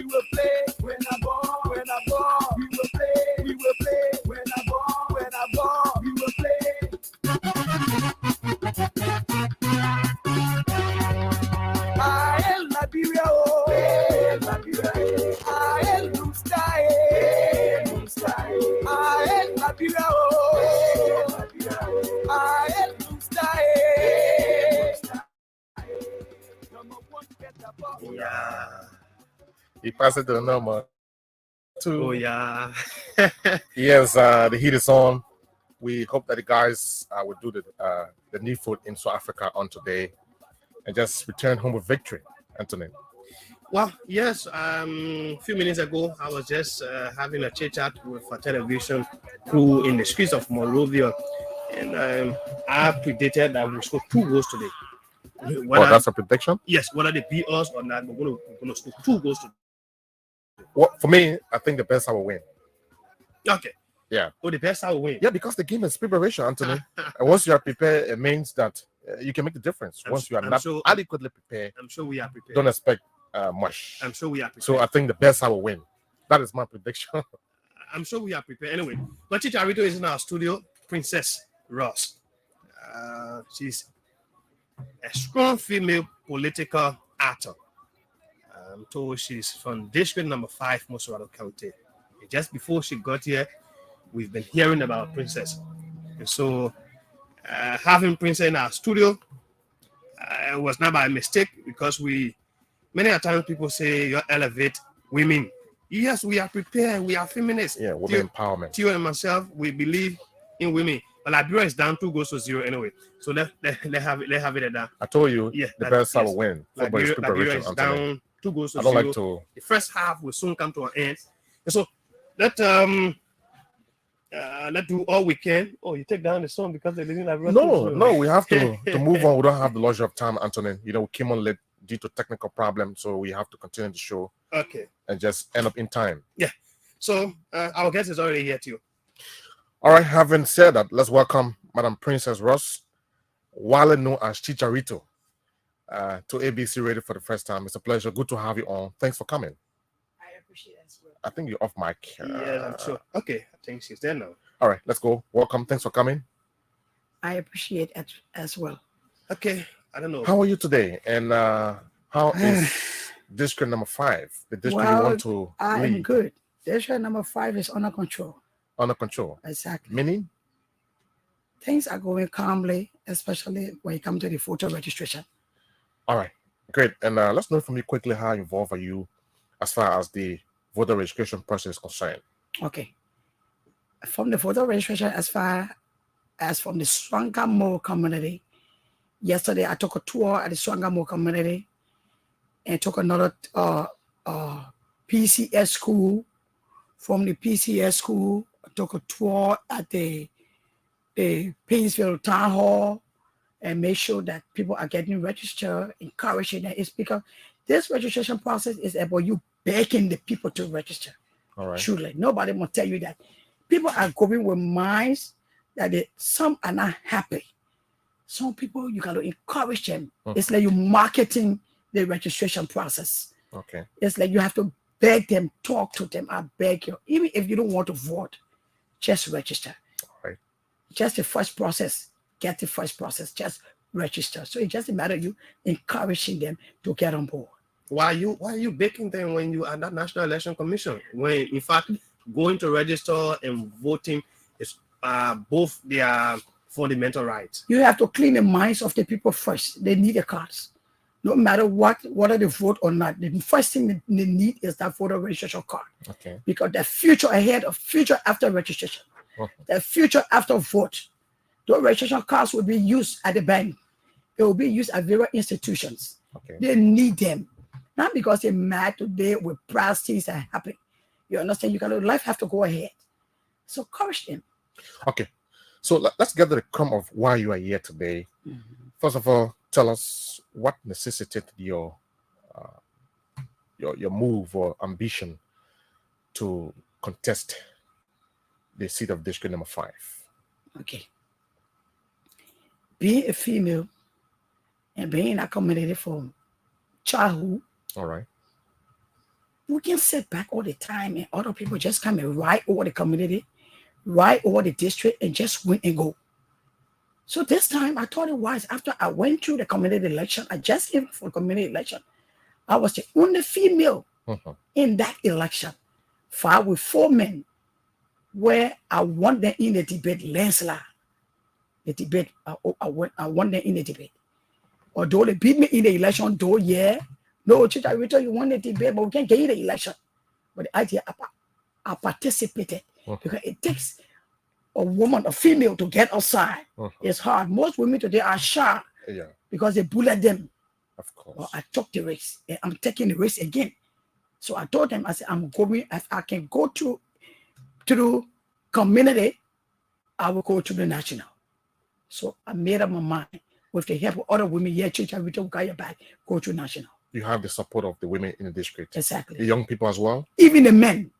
will play when I ball, when I ball. We will play when I ball, when I ball. We will play. Ael Liberia, oh, Liberia. Ael Lumsky, Ael Liberia, oh, Ael Lumsky. Yeah. He passed it to the number 2. Oh yeah. Yes, the heat is on. We hope that the guys will do the new foot in South Africa on today and just return home with victory, Anthony. Well, yes. A few minutes ago, I was just having a chit chat with a television crew in the streets of Monrovia, and I predicted that we score 2 goals today. That's a prediction? Yes, whether they beat us or not, we're going to score 2 goals today. Well, for me, I think the best I will win. Okay. Yeah. Oh, the best I will win. Yeah, because the game is preparation, Anthony. And once you are prepared, it means that you can make the difference. Once you are not adequately prepared, I'm sure we are prepared. Don't expect much. I'm sure we are prepared. So I think the best I will win. That is my prediction. I'm sure we are prepared. Anyway, but Chicharito is in our studio. Princess Ross. She's a strong female political actor. I'm told she's from district number 5, Mosorado County. Just before she got here, we've been hearing about Princess. And so having Princess in our studio was not by mistake, because many a times people say you elevate women. Yes, we are prepared. We are feminists. Yeah, women empowerment. Tio and myself, we believe in women. But Liberia is down 2 goals to 0 anyway. So let have it at that. I told you, the best I will win. Liberia is down 2 goals to 0. I don't like to. The first half will soon come to an end. And so let's do all we can. Oh, you take down the song because they're living Liberia. No, we have to move on. We don't have the luxury of time, Anthony. We came on late due to technical problems, so we have to continue the show. Okay. And just end up in time. Yeah. So our guest is already here too. All right. Having said that, let's welcome Madam Princess Ross, widely known as Chicharito, to ABC Radio for the first time. It's a pleasure. Good to have you on. Thanks for coming. I appreciate it as well. I think you're off mic. Yeah, I'm sure. Okay, I think she's there now. All right, let's go. Welcome. Thanks for coming. I appreciate it as well. Okay, I don't know. How are you today? And how is district number 5? The district you want to I lead? am good. District number 5 is under control. Under control. Exactly. Meaning? Things are going calmly, especially when it comes to the voter registration. All right, great. And let's know from you quickly, how involved are you as far as the voter registration process is concerned? Okay. From the voter registration, as far as from the Swangamo community, yesterday I took a tour at the Swangamo community and took another PCS school. From the PCS school, I took a tour at the Painesville Town Hall and make sure that people are getting registered, encouraging them. It's because this registration process is about you begging the people to register. All right. Truly, nobody will tell you that. People are going with minds that some are not happy. Some people, you got to encourage them. It's like you marketing the registration process. Okay. It's like you have to beg them, talk to them. I beg you. Even if you don't want to vote, just register. All right. Just the first process. Get the first process. Just register. So it's just a matter of you encouraging them to get on board. Why are you begging them when you are that National Election Commission? When in fact going to register and voting is both their fundamental rights. You have to clean the minds of the people first. They need the cards. No matter whether they vote or not, the first thing they need is that voter registration card. Okay. Because the future ahead of future after registration, the future after vote, those registration cards will be used at the bank. It will be used at various institutions. Okay. They need them. Not because they're mad today with price things that happen. You understand? Life have to go ahead. So encourage them. Okay. So let's get to the crumb of why you are here today. First of all, tell us what necessitated your move or ambition to contest the seat of district number 5. Okay. Being a female and being accommodated from childhood. All right. we can sit back all the time and other people just come and ride over the community, ride over the district, and just win and go. So this time I thought it was after I went through the community election, I just came for community election. I was the only female in that election, 5 with 4 men, where I won them in the debate landslide. The debate, I won them in the debate. Although they beat me in the election, though, yeah. No, Chicha Rito, you won the debate, but we can't get you the election. But the idea, I participated because it takes a woman, a female, to get outside. It's hard. Most women today are shy because they bullet them. Of course. Well, I took the race and I'm taking the race again. So I told them, I said, I'm going, if I can go to community, I will go to the national. So I made up my mind with the help of other women. Yeah, Chicha Rito, got your back, go to national. You have the support of the women in the district. Exactly. The young people as well? Even the men.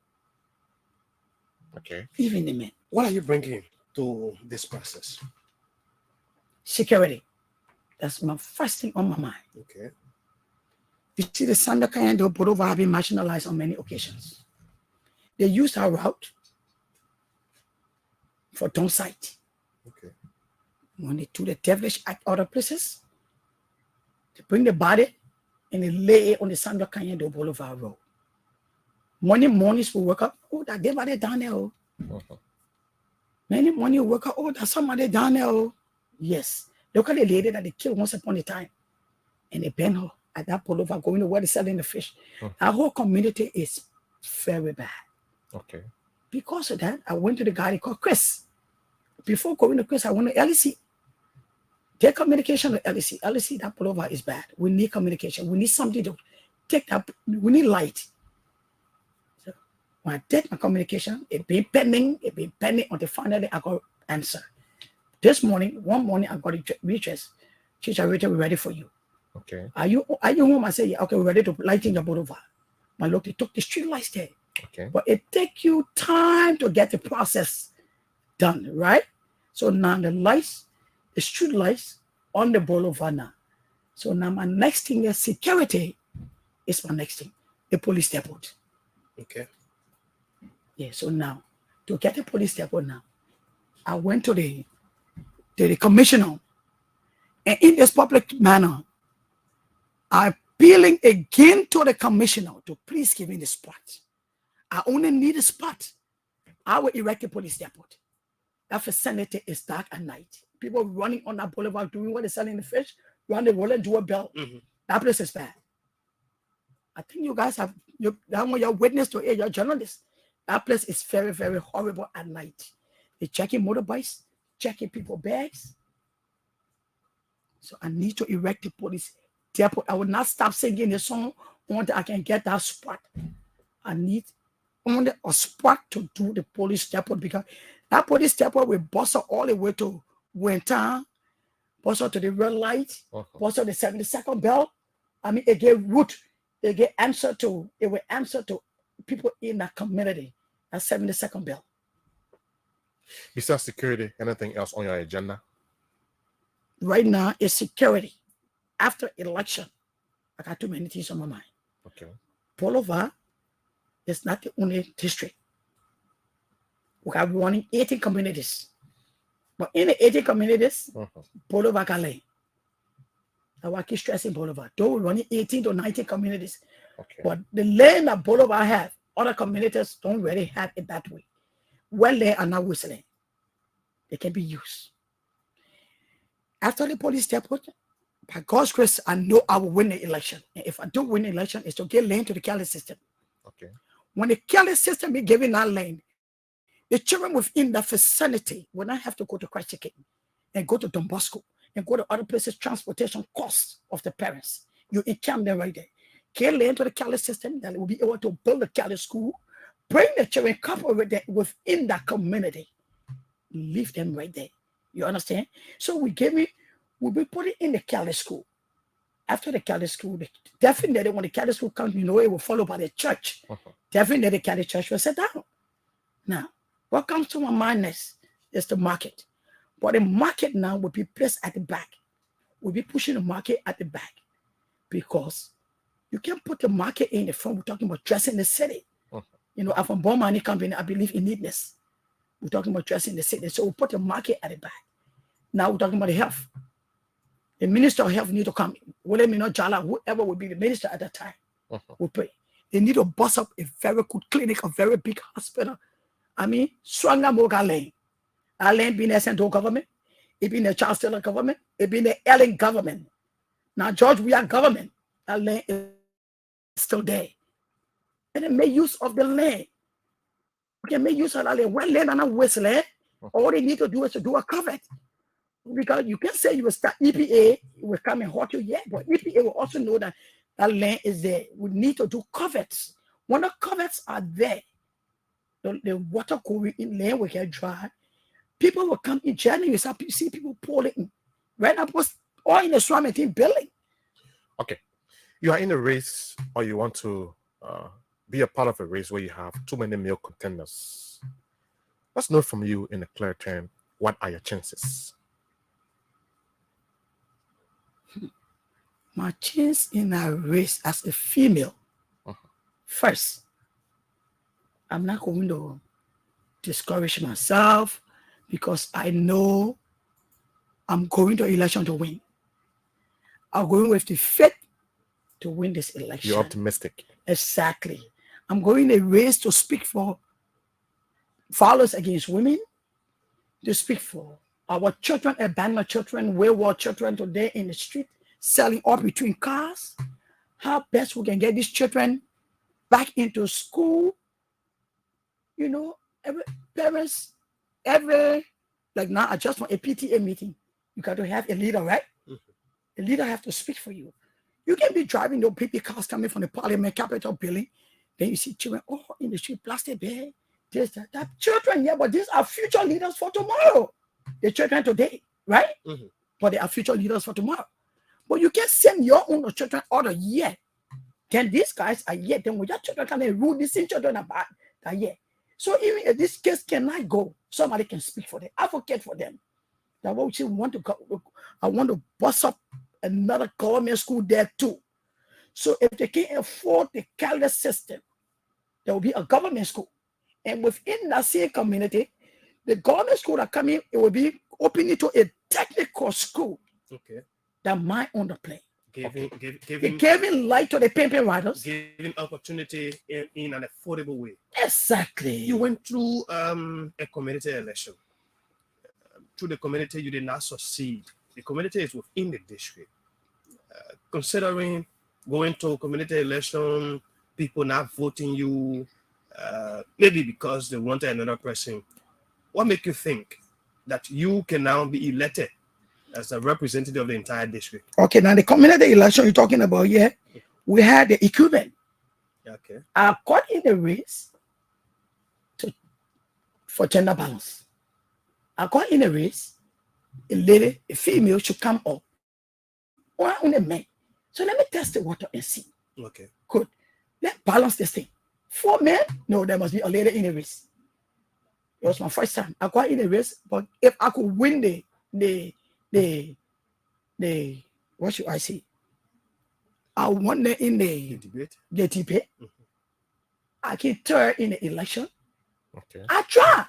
Okay. Even the men. What are you bringing to this process? Security. That's my first thing on my mind. Okay. You see, the Sandokan and the Bodova have been marginalized on many occasions. They used our route for dump site. Okay. When they do the devilish act other places, they bring the body and they lay it on the Sandokan and the Boulevard Road. Mornings we wake up, oh, that dead body down there. Oh. Many morning we wake up, oh, there's somebody down there. Oh. Yes. Look at the lady that they killed once upon a time. And they burned her at that Boulevard going to where they're selling the fish. Our whole community is very bad. Okay. Because of that, I went to the guy called Chris. Before going to Chris, I went to LEC. Their communication with LEC. LEC, that Boulevard is bad. We need communication. We need something to take that. We need light. So when I did my communication, it been pending until finally I got answer. This morning, one morning, I got a request. Chicha Rito, we're ready for you. Okay. Are you home? I said, yeah, okay, we're ready to lighting the Boulevard. But look, they took the street lights there. Okay. But it takes you time to get the process done, right? So now the lights, the street lights on the Boulevard now. So now my next thing is security is my next thing. The police depot. Okay. Yeah, so now to get the police depot now, I went to the commissioner. And in this public manner, I'm appealing again to the commissioner to please give me the spot. I only need a spot. I will erect a police depot. That vicinity is dark at night. People running on that boulevard doing what they're selling the fish, run the roller, do a bell. That place is bad. I think you guys have, that one you're witness to it, you're journalists. That place is very, very horrible at night. They're checking motorbikes, checking people's bags. So I need to erect the police depot. I will not stop singing the song until I can get that spot. I need only a spot to do the police depot because that police depot will bust all the way to Winter, bust out to the red light, bust out the 72nd bell. I mean, it get root. It will answer to people in that community. That 72nd bell. Besides security, anything else on your agenda? Right now is security. After election, I got too many things on my mind. Okay. Boulevard is not the only district. We are running 18 communities. But in the 18 communities, Boulevard can lay. I want to keep stressing Boulevard. Though we're running 18 to 19 communities. Okay. But the land that Boulevard have, other communities don't really have it that way. Well, they are not whistling. They can be used. After the police depot, by God's grace, I know I will win the election. And if I do win the election, it's to get land to the Cali system. Okay. When the Cali system is giving that land, the children within that vicinity will not have to go to Christ Chicken and go to Don Bosco and go to other places, transportation costs of the parents. You encamp them right there. Get land to the Cali system that will be able to build a Cali school, bring the children, couple with them within that community, leave them right there. You understand? So we'll be putting in the Cali school. After the Cali school, definitely when the Cali school comes, it will follow by the church. Definitely the Cali church will sit down. Now, what comes to my mind next is the market. But the market now will be placed at the back. We'll be pushing the market at the back because You can't put the market in the front. We're talking about dressing the city. Mhm. You know, I'm from Bond Money Company. I believe in neatness. We're talking about dressing the city. So we put the market at the back. Now we're talking about the health. The Minister of Health need to come. Whether me not Jala, whoever will be the minister at that time, will pray. They need to bust up a very good clinic, a very big hospital. I mean, Swanga Moga Lane. Our land being a central government, it being a Charles Taylor government, it being the Ellen government. Now, George, we are government. Our land is still there. And they make use of the land. We can make use of that land. When land and not waste land, all they need to do is to do a covet. Because you can say you will start EPA, it will come and hurt you, yeah, but EPA will also know that that land is there. We need to do covets. When the covets are there, the water going in land will get dry. People will come in January, you see people pouring. Right now, all in the Swami team building. Okay. You are in a race, or you want to be a part of a race where you have too many male contenders. Let's know from you in a clear term, what are your chances? My chance in a race as a female, first, I'm not going to discourage myself because I know I'm going to election to win. I'm going with the faith to win this election. You're optimistic. Exactly. I'm going a race to speak for violence against women, to speak for our children, abandoned children, wayward children today in the street, selling up between cars. How best we can get these children back into school. You know, every parents, like now I just want a PTA meeting. You got to have a leader, right? A leader have to speak for you. You can be driving those PP cars coming from the Parliament Capitol building. Then you see children, in the street, plastic bag, this, that. Children, yeah, but these are future leaders for tomorrow. The children today, right? But they are future leaders for tomorrow. But you can't send your own children out of year. Then these guys are yet. Then when your children come and rule these children about that year. So even if this case cannot go, somebody can speak for them, advocate for them. That what we want to go. I want to bust up another government school there too. So if they can't afford the Calder system, there will be a government school. And within that same community, the government school that come in, it will be opening to a technical school. Okay. That might own the plane. Giving light to the pimping riders. Giving opportunity in an affordable way. Exactly. You went through a community election. Through the community, you did not succeed. The community is within the district. Considering going to a community election, people not voting you, maybe because they wanted another person, what makes you think that you can now be elected as a representative of the entire district? Okay, now the community election you're talking about, yeah, we had the equipment. Okay. I got in the race for gender balance. I got in a race, a female should come up. Or only men. So let me test the water and see. Okay. Good. Let's balance this thing. 4 men? No, there must be a lady in a race. It was my first time. I got in a race, but if I could win the what should I say? I won in the debate. The debate. I can turn in the election. Okay. I tried.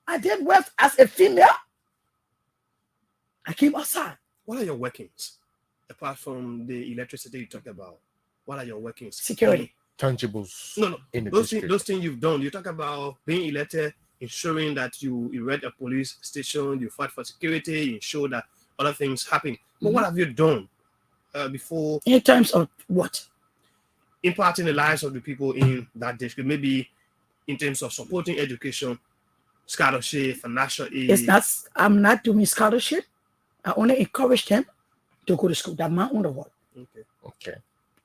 I did well as a female. I came outside. What are your workings? Apart from the electricity you talked about, what are your workings? Security. Tangibles. No. In the those district. things you've done. You talk about being elected, ensuring that you erect a police station, you fight for security, you ensure that other things happen. But what have you done before? In terms of what? Impacting the lives of the people in that district. Maybe in terms of supporting education, scholarship, financial aid. It's not. I'm not doing scholarship. I only encourage them to go to school. That's my own work. Okay.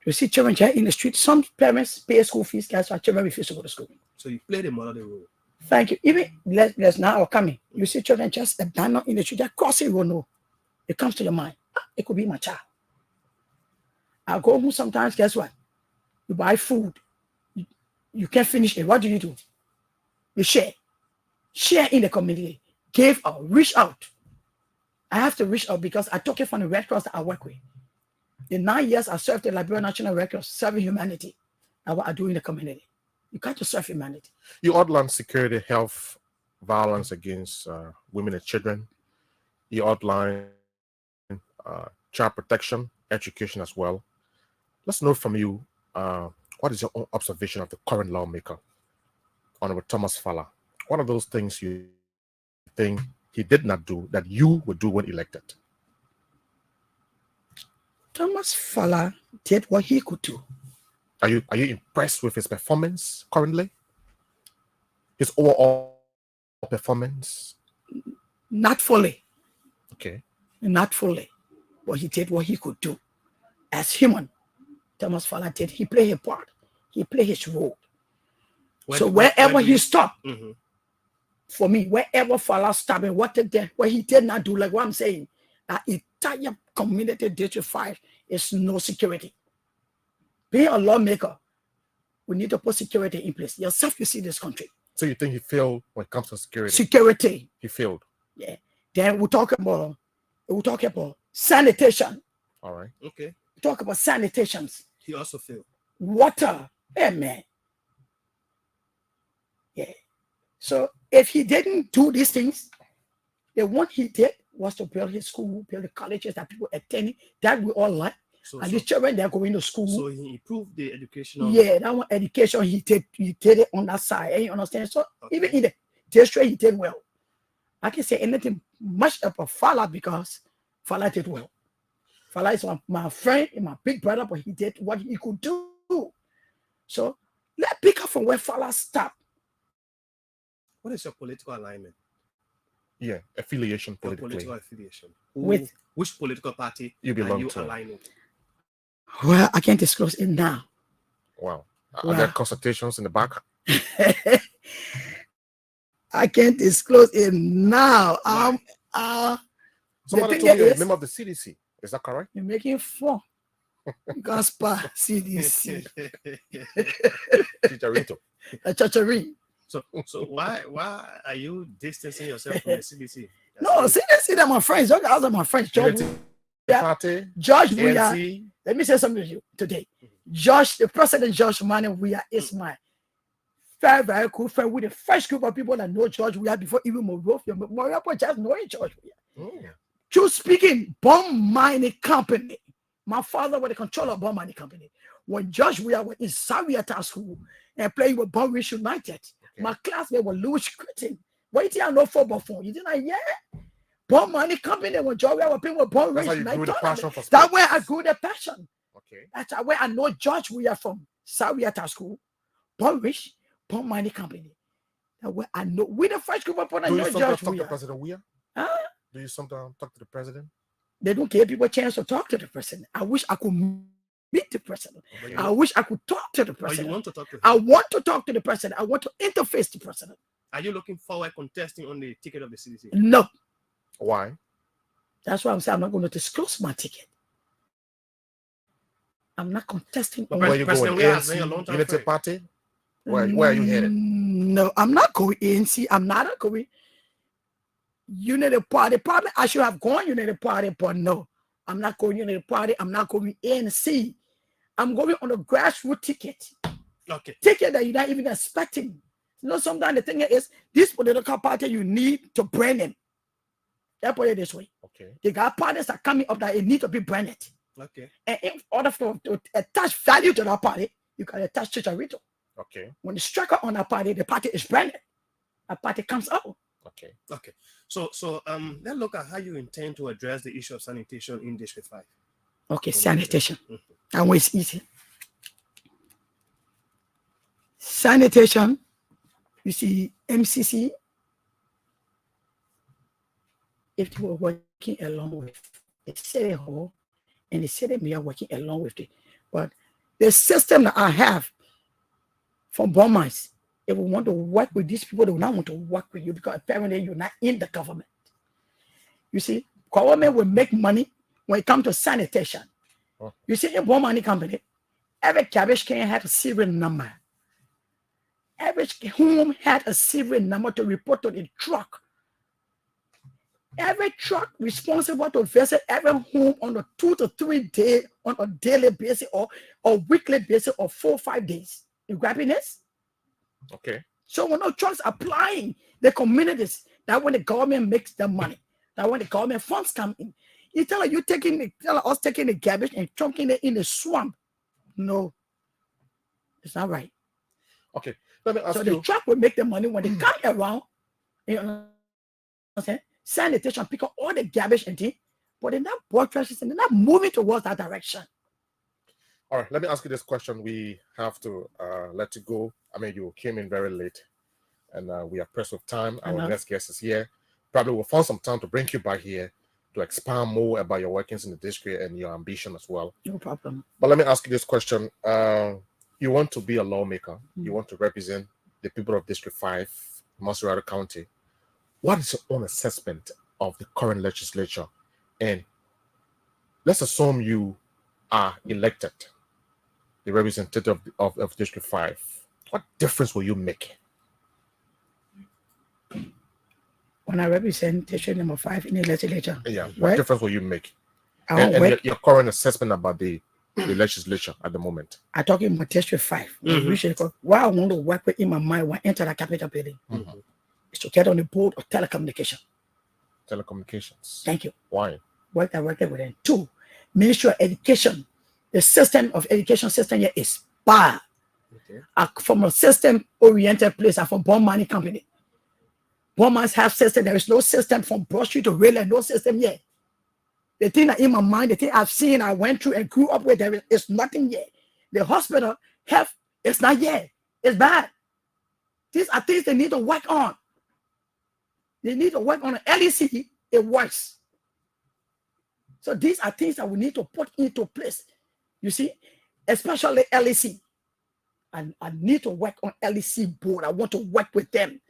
You see children here in the street. Some parents pay school fees, guys, so children refuse to go to school. So you play the mother role. Thank you. Even let's now coming. You see children just abandoned in the street. They're crossing road. No, it comes to your mind. It could be my child. I go home sometimes. Guess what? You buy food. You can't finish it. What do? You share. Share in the community. Give out. Reach out. I have to reach out because I took it from the Red Cross that I work with. The 9 years I served the Liberian National Red Cross, serving humanity. That's what I do in the community. You can't just serve humanity. You outlined security, health, violence against women and children. You outlined child protection, education as well. Let's know from you, what is your own observation of the current lawmaker, Honorable Thomas Falla? What are those things you think he did not do that you would do when elected? Thomas Falla did what he could do. Are you impressed with his performance currently? His overall performance? Not fully. Okay. Not fully. But he did what he could do. As human, Thomas Falla did. He played his part. He played his role. So wherever he stopped, for me, wherever Falla stopped and what he did not do, like what I'm saying, that entire community District 5 is no security. Being a lawmaker, we need to put security in place. Yourself, you see this country. So you think he failed when it comes to security? Security. He failed. Yeah. Then we'll talk about sanitation. All right. Okay. We talk about sanitations. He also failed. Water. Hey, man. Yeah. So if he didn't do these things, the one he did was to build his school, build the colleges that people attending, that we all like. And the children, they're going to school. So he improved the education. Yeah, that one education, he did it on that side. And you understand? So even in the district, he did well. I can say anything much about Falla because Falla did well. Falla is my friend and my big brother, but he did what he could do. So let's pick up from where Falla stopped. What is your political alignment? Yeah, affiliation Your politically. political affiliation. With which political party You belong are you to. aligned with? Well, I can't disclose it now. Wow. Are there consultations in the back? I can't disclose it now. Somebody thing told me you're a is- member of the CDC. Is that correct? You're making fun. Gaspa CDC. Chicharito. A chachari. So why are you distancing yourself from the CDC? No, CDC, they're my friends. Those guys are my friends. George, Unity yeah. Party, George Weah. ANC. Let me say something to you today. Josh, the president George Mani Weah is my very, very cool friend with the first group of people that know George Weah before even Monrovia. Monrovia just knowing George Weah. True speaking, bomb mining company. My father was the controller of bomb mining company. When George Weah was in Saviata School and playing with Bomb Rich United, my classmate was Louis Critton. Wait till I know football for you. Didn't I? Yeah. Bomb mining company when George Weah was playing with Bomb Rich That's how you grew United. the passion for sports. That's where I grew the passion. Okay. That's where I know George Weah from Saviata School, Bomb Rich, Bomb mining company. That's where I know. We're the first group of people that Do you know sometimes George talk to Weah. President Weah? Huh? Do you sometimes talk to the president? They don't give people a chance to talk to the president. I wish I could meet the president. Okay. I wish I could talk to the Or you president. want to talk to him? I want to talk to the president. I want to interface the president. Are you looking forward contesting on the ticket of the CDC? No. Why? That's why I'm saying I'm not going to disclose my ticket. I'm not contesting. But on Where Pres- you President going? Weah has been a ANC, long time Unity friend. Party? Where are you headed? No, I'm not going ANC. I'm not going Unity Party. Probably I should have gone Unity Party, but no. I'm not going Unity Party. I'm not going ANC. I'm going on a grassroots ticket. Okay. Ticket that you're not even expecting. You know, sometimes the thing is, this political party, you need to brand them. Let's put it this way. Okay. They got parties that are coming up that it need to be branded. Okay. And in order to attach value to that party, you can attach Chicharito. Okay. When the striker on that party, the party is branded. That party comes out. Okay. Okay. So let's look at how you intend to address the issue of sanitation in District 5. Okay, sanitation. That one is easy. Sanitation, you see, MCC, if they were working along with the city hall and the city mayor working along with it. But the system that I have from Burmese, if we want to work with these people, they will not want to work with you because apparently you're not in the government. You see, government will make money when it comes to sanitation. Oh. You see, in Bomb Mining Company, every cabbage can have a serial number. Every home had a serial number to report to the truck. Every truck responsible to visit every home on a 2 to 3 day, on a daily basis or weekly basis or 4 or 5 days. You grabbing this? Okay. So when no trucks applying the communities, that when the government makes the money, that when the government funds come in, you tell us taking the garbage and chunking it in the swamp. No, it's not right. Okay. Let me ask So you. the truck will make the money when they come around. You know what I'm saying? Sanitation, pick up all the garbage and things, but they're not board trashes and they're not moving towards that direction. All right, let me ask you this question. We have to let you go. I mean, you came in very late, and we are pressed with time. Our next guest is here. Probably we'll find some time to bring you back here to expand more about your workings in the district and your ambition as well. No problem. But let me ask you this question. You want to be a lawmaker. You want to represent the people of District 5, Maserati County. What is your own assessment of the current legislature? And let's assume you are elected, the representative of District 5. What difference will you make? When I represent District number 5 in the legislature. Yeah, what difference will you make? And your current assessment about the legislature at the moment. I'm talking about District 5. What I want to work with in my mind when I enter the capital building is to get on the board of telecommunication. Telecommunications. Thank you. Why? Work directly with them. 2, Ministry of Education. The system of education system here is bad. From a system-oriented place, I'm from Bond Money Company. Bond Mines have system. There is no system from Broad Street to Rail, no system yet. The thing that in my mind, the thing I've seen, I went through and grew up with, there is nothing yet. The hospital health is not yet. It's bad. These are things they need to work on. They need to work on an LEC. It works. So these are things that we need to put into place. You see, especially LEC. And I need to work on LEC board. I want to work with them.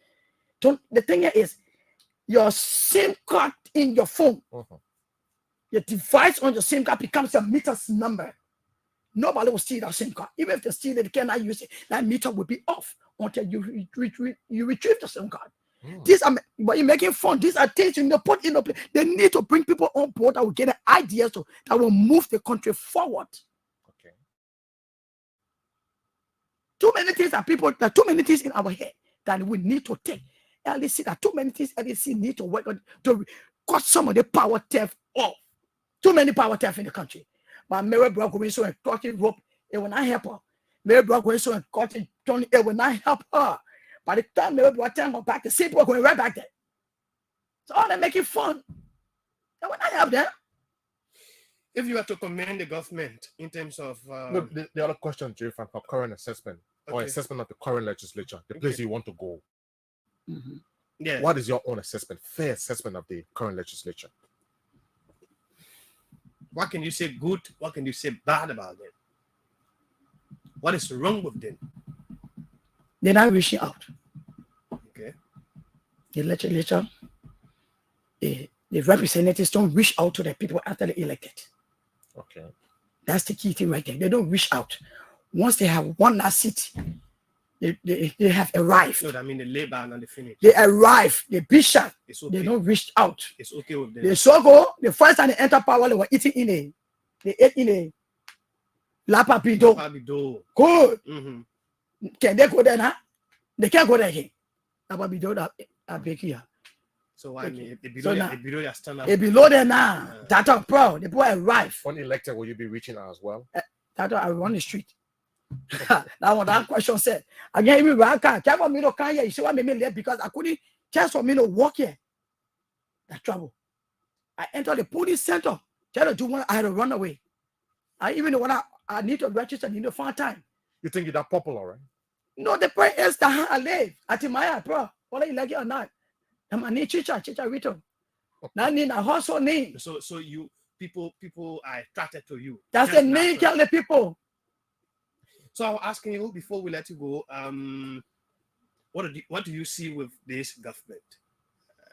The thing here is, your SIM card in your phone, your device on your SIM card becomes a meter's number. Nobody will steal that SIM card. Even if they steal it, they cannot use it. That meter will be off until you retrieve the SIM card. These are, but you're making fun. These are things you need to put in the place. They need to bring people on board that will get ideas that will move the country forward. Okay. Too many things that people, there are too many things in our head that we need to take. LEC, there are too many things LEC need to work on to cut some of the power theft off. Too many power theft in the country. But Mary Brock going so and cutting rope, it will not help her. Mary Brock going so and cutting Tony, it will not help her. By the time Mary Brock turn her back, the same people going right back there. So all they're making fun. That will not help them. If you were to commend the government in terms of No, the other question, Jeff, for current assessment or assessment of the current legislature, the place you want to go. Yeah. What is your own assessment, fair assessment of the current legislature? What can you say good? What can you say bad about them? What is wrong with them? They're not reaching out. Okay. The legislature, the representatives don't reach out to the people after they're elected. Okay. That's the key thing right there. They don't reach out. Once they have one last seat, they have arrived. No, I mean the labor and the finish. They arrive. They bishop. It's okay. They don't reach out. It's okay with them. They so go. The first time they enter power, they were eating they ate in a lapapido. Lapapido. Good. Mm-hmm. Can they go there now? They can't go there again. Lapapido that big here. So I mean, So now, below your standard. they below there now. That are proud. The boy arrive. Unelected, will you be reaching out as well? That I run the street. that question said, again, even I can't for me to come here. You see what made me late because I couldn't chance for me to walk here. That's trouble. I entered the police center. Tell to do one, I had to run away. I even when I need to register, I need to find time. You think you're that popular, right? No, the point is that I live at my bro. Whether you like it or not. I'm a chicha Rito. Now I need a hustle name. So you people are attracted to you. That's the name tell the people. So I was asking you before we let you go, what do you see with this government?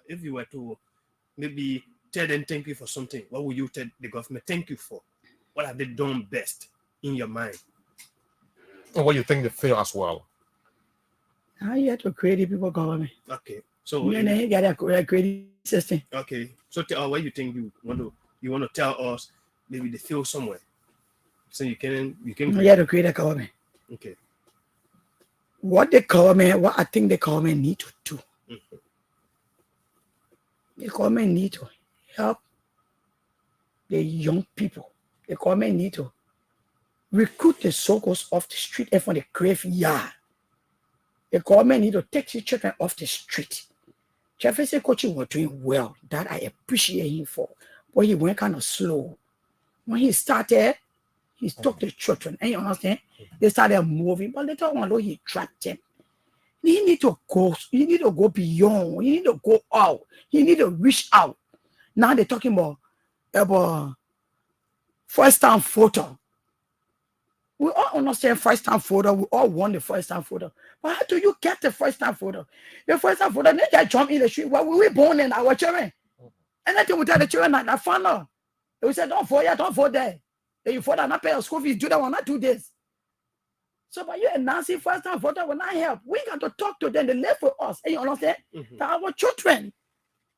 If you were to maybe tell them thank you for something, what would you tell the government thank you for? What have they done best in your mind? And what you think they fail as well? How you have to create a people government? Okay. So You got a great system. okay. So what you think you want to tell us? Maybe they feel somewhere. So you can. You got to create a government. Okay. What I think the government need to do. Mm-hmm. The government need to help the young people. The government need to recruit the soldiers off the street and from the graveyard. The government need to take the children off the street. Jefferson Coaching was doing well. That I appreciate him for. But he went kind of slow. When he started, he took the children. And you understand? They started moving. But later on, he trapped them. You need to go beyond. You need to go out. You need to reach out. Now they're talking about first-time voter. We all understand first-time voter. We all want the first-time voter. But how do you get the first-time voter? The first-time voter, they just jump in the street. Well, we were born in our children. And then they would tell the children that I found out. They would say, don't vote here, don't vote there. Then you vote and not pay your school fees, do that one, not do this. So by you announcing first-time voter will not help. We got to talk to them. They live with us. And you understand? Mm-hmm. That our children.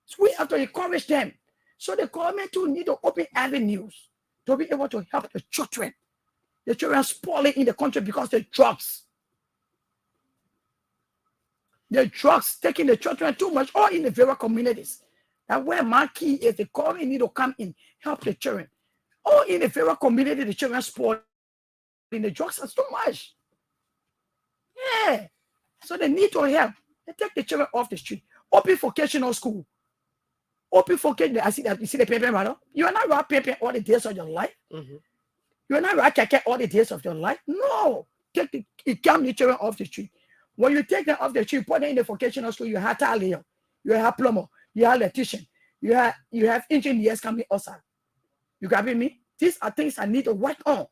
So we have to encourage them. So the government too need to open avenues to be able to help the children. The children spoiling in the country because the drugs. The drugs taking the children too much, all in the various communities. That where my key is, the government need to come in, help the children. All in the various community, the children spoiling the drugs is too much. Yeah. So they need to help. They take the children off the street. Open vocational school. Open vocational. I see that. You see the paper, madam? You are not writing paper all the days of your life. Mm-hmm. You are not writing all the days of your life. No. Take the children off the street. When you take them off the street, put them in the vocational school, you have tailor, you have plumber, you have electrician, you have engineers coming outside. You grabbing me? These are things I need to work on.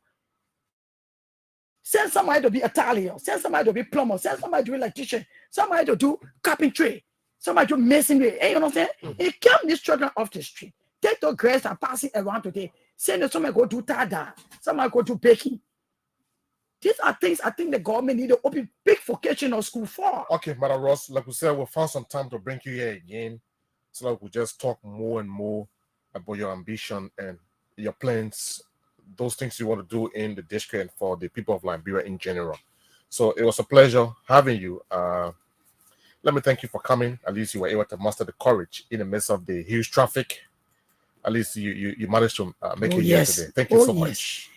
Send somebody to be a tailor, send somebody to be plumber, send somebody to be electrician, somebody to do carpentry, somebody to masonry. Hey, you know what I'm saying? Mm-hmm. You keep these children off the street. Take the grass and pass it around today. Send them somebody go do tada, somebody go do baking. These are things I think the government need to open big vocational school for. Okay, Madam Ross, like we said, we'll find some time to bring you here again so that we just talk more and more about your ambition and your plans, those things you want to do in the district and for the people of Liberia in general. So it was a pleasure having you. Let me thank you for coming. At least you were able to muster the courage in the midst of the huge traffic. At least you managed to make it here today. Thank you so much.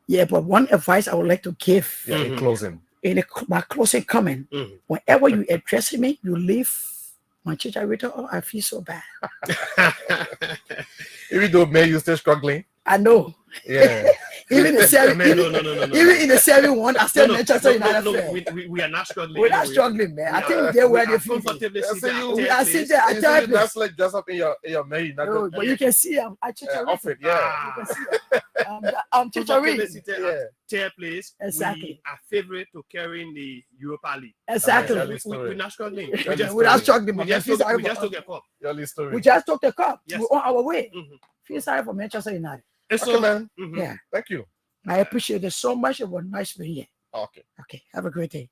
Yeah, but one advice I would like to give in closing. My closing comment, whenever you address me, you leave my chicharito, I feel so bad. Even though man, you still struggling. I know. Yeah. Even the seven, No. even in the 7-1, I still Manchester United. No, we are not struggling. We're not struggling, man. I think they were the comfortably I sit there. I tell you. That's like just up in your main. No, but you can see I chicharito. Yeah. You can see I'm chicharito. Chair place. Exactly. We are favorite to carrying the Europa League. Exactly. We're not struggling. We're not struggling. We just took a cup. We just took the cup. Yes. We're on our way. Mm-hmm. Feel sorry for Manchester United. Okay, man. Mm-hmm. Yeah. Thank you. I appreciate it so much. It was nice being here. Okay. Okay. Have a great day.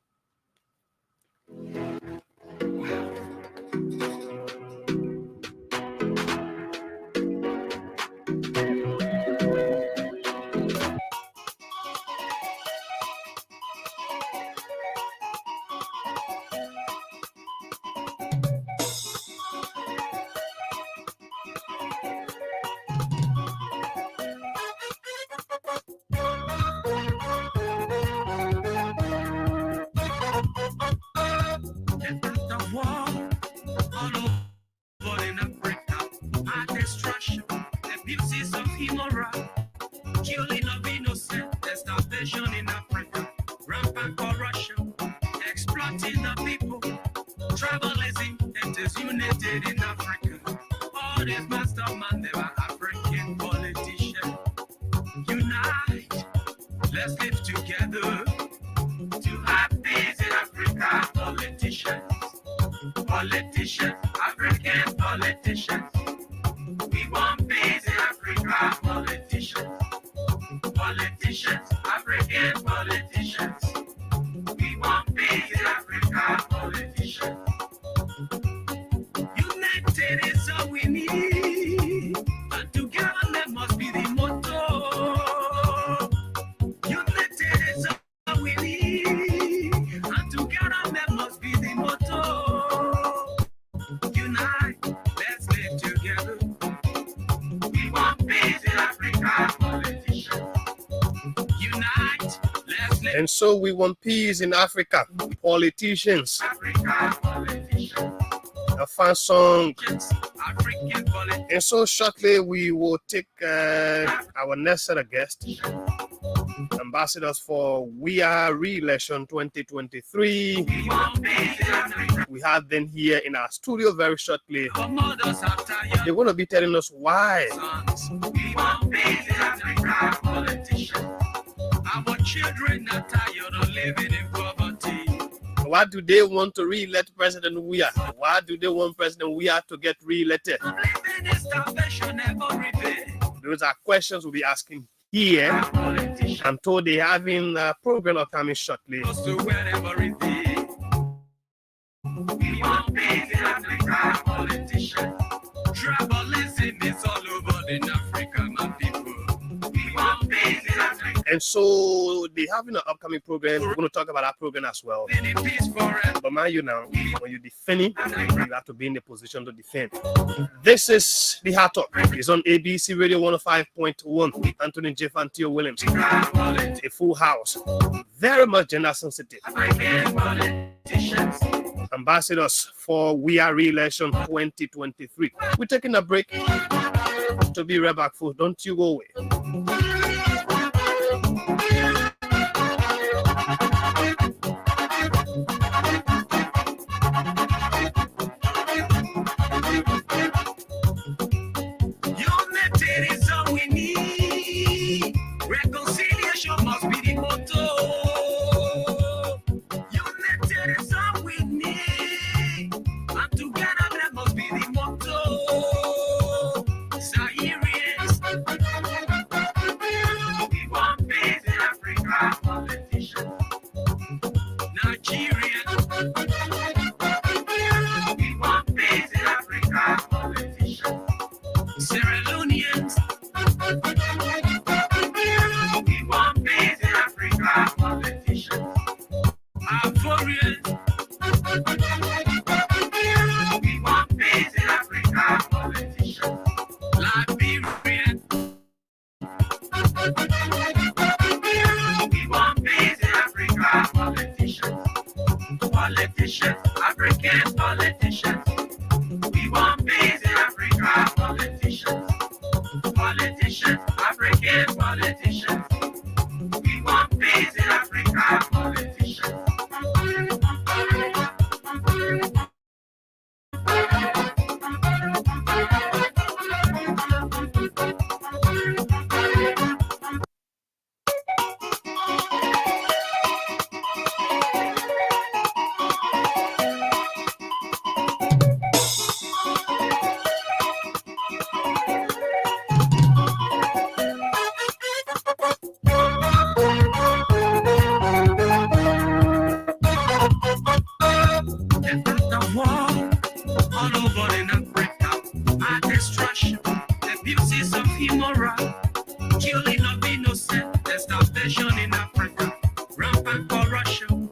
Killing of innocent, starvation in Africa, rampant corruption, exploiting the people, tribalism, and disunited in Africa. All these masterminds, they were African politicians. Unite, let's live together to have peace in Africa. Politicians, African politicians. We want peace in Africa, politicians, African politicians. We want peace in Africa, politicians. And so we want peace in Africa. Politicians. A fun song. And so shortly we will take our next set of guests, ambassadors for We Are Re-Election 2023. We have them here in our studio very shortly. They're going to be telling us why. Our children are tired of living in poverty. Why do they want to re-elect President Weah? Why do they want President Weah to get re-elected? Those are questions we'll be asking here. I'm told they're having a program coming shortly. Tribalism is all over in Africa, my people. And so they having an upcoming program. We're going to talk about that program as well. But mind you now, when you're defending, you have to be in the position to defend. This is the Hard Talk. It's on ABC Radio 105.1. Anthony J. Fantio Williams. A full house. Very much gender sensitive. Ambassadors for We Are Re-Election 2023. We're taking a break. To be right back, folks. Don't you go away. Unity is all we need. Reconciliation must be the motto. Unity is all we need. And together that must be the motto. Zairians, we want peace in Africa. Politicians, Nigerians, we want peace in Africa. Politicians, Sierra Leoneans, we want peace in Africa. Politicians, Ivorians, we want peace in Africa. Politicians, Liberian, we want peace in Africa. Politicians, African politicians, we want peace in Africa. Politicians, African politicians, we want peace in Africa. Politicians. All over in Africa, our destruction, abuses of immoral, killing of innocent, starvation in Africa, rampant corruption,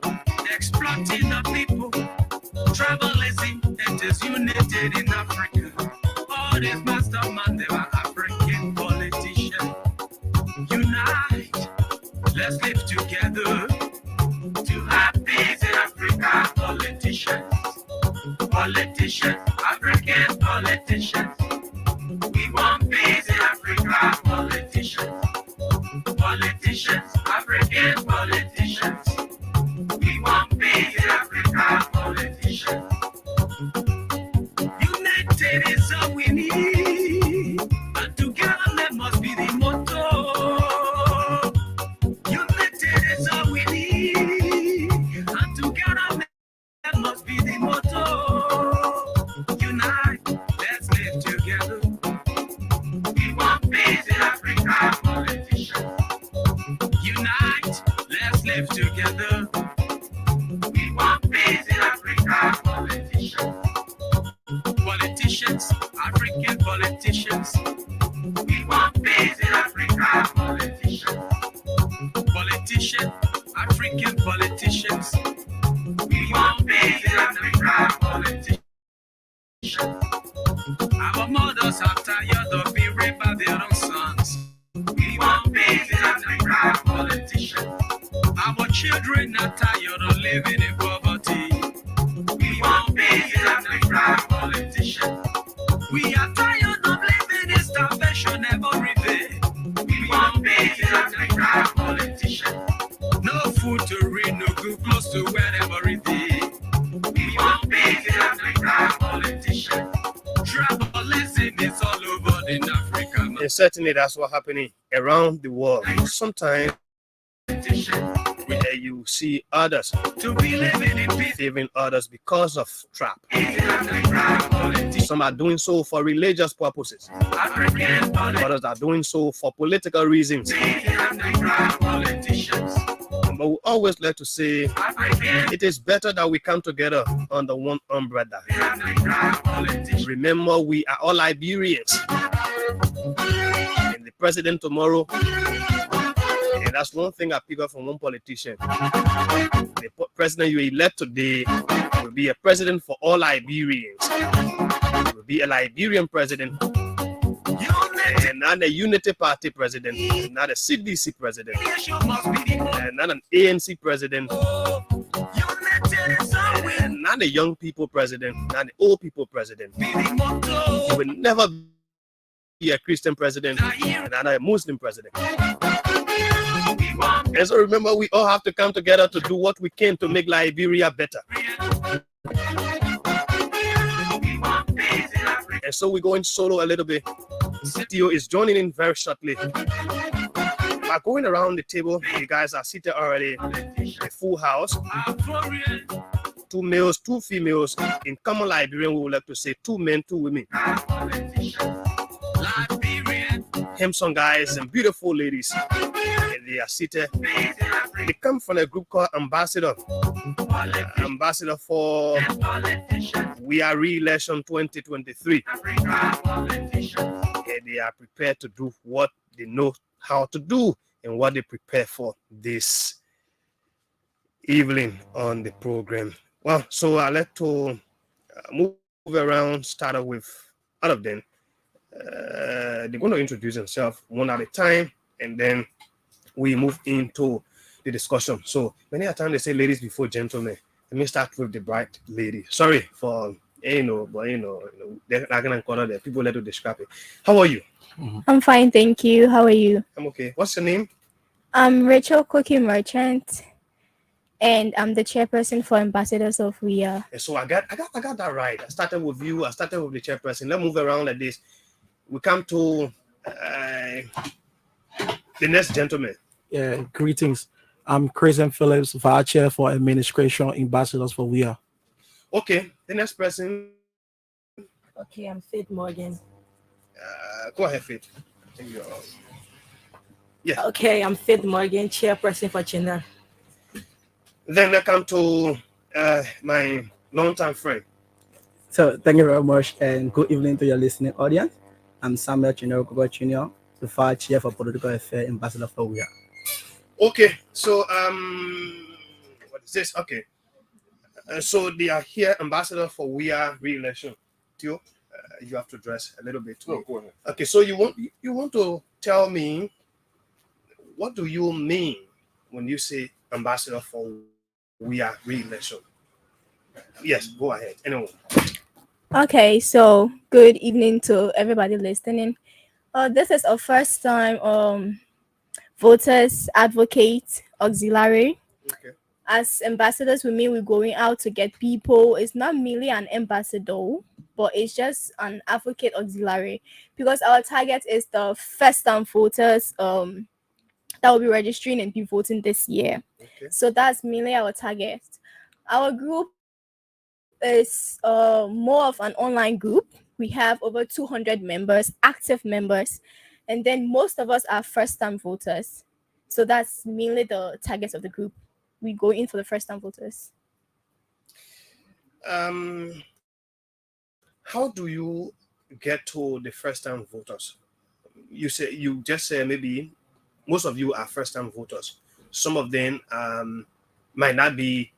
exploiting the people, tribalism that is united in Africa. All these masterminds, they were African politicians. Unite, let's live together to have peace in Africa. Politicians, African politicians, we want peace in Africa. Politicians, African politicians, we want peace in Africa. Politicians, united is all we need, and together that must be the motto. United is all we need, and together that must be the motto. Unite, let's live together. We want peace in Africa. Politicians, unite, let's live together. We want peace in Africa. Politicians, African politicians, we want peace in Africa. Politicians, African politicians, we want peace in Africa. Our mothers are tired of being raped by their own sons. We want peace in Africa. Politicians, our children And certainly that's what's happening around the world. Sometimes you see others favoring others because of trap. Some are doing so for religious purposes. Others are doing so for political reasons. But we always like to say it is better that we come together under one umbrella. Remember, we are all Liberians. And the president tomorrow, and that's one thing I pick up from one politician. The president you elect today will be a president for all Liberians. He will be a Liberian president, and not a Unity Party president, not a CDC president, and not an ANC president, and not a young people president, not the old people president. He will never be a Christian president, and not a Muslim president. And so remember, we all have to come together to do what we can to make Liberia better. And so we're going solo a little bit. CTO is joining in very shortly. By going around the table, you guys are seated already. A full house. 2 males, 2 females. In common Liberian, we would like to say 2 men, 2 women. Handsome guys and beautiful ladies. And they are seated. They come from a group called Ambassador. Ambassador for We Are Re-Election 2023. And they are prepared to do what they know how to do and what they prepare for this evening on the program. Well, so I'd like to move around, start off with all of them. They're going to introduce themselves one at a time, and then we move into the discussion. So many a time they say ladies before gentlemen. Let me start with the bright lady. Sorry for they're not gonna call the people let to describe it. How are you? I'm fine, thank you. How are you? I'm okay. What's your name? I'm Rachel Cookie Merchant, and I'm the chairperson for Ambassadors of We Are. So I got that right. I started with you. I started with the chairperson. Let's move around like this. We come to the next gentleman. Yeah, greetings. I'm Christian Phillips, Vice Chair for Administration, Ambassadors for We Are. Okay, the next person. Okay, I'm Faith Morgan. Go ahead, Faith. I think you're yeah. Okay, I'm Faith Morgan, Chairperson for China. Then I come to my longtime friend. So thank you very much and good evening to your listening audience. I'm Samuel Chinero Jr., the Vice Chair for Political Affairs, Ambassador for We Are. Okay, so what is this? Okay, so they are here, Ambassador for We Are Re-Election. Theo, you have to address a little bit. No, go ahead. Okay, so you want to tell me what do you mean when you say Ambassador for We Are Re-Election? Yes, go ahead. Anyone? Okay, so good evening to everybody listening. This is our first time Voters Advocate Auxiliary. Okay. As ambassadors, we mean we're going out to get people. It's not merely an ambassador, but it's just an advocate auxiliary, because our target is the first-time voters that will be registering and be voting this year. Okay. So that's mainly our target. Our group is more of an online group. We have over 200 members, active members, and then most of us are first-time voters. So that's mainly the target of the group. We go in for the first-time voters. How do you get to the first-time voters? You just say maybe most of you are first-time voters. Some of them might not be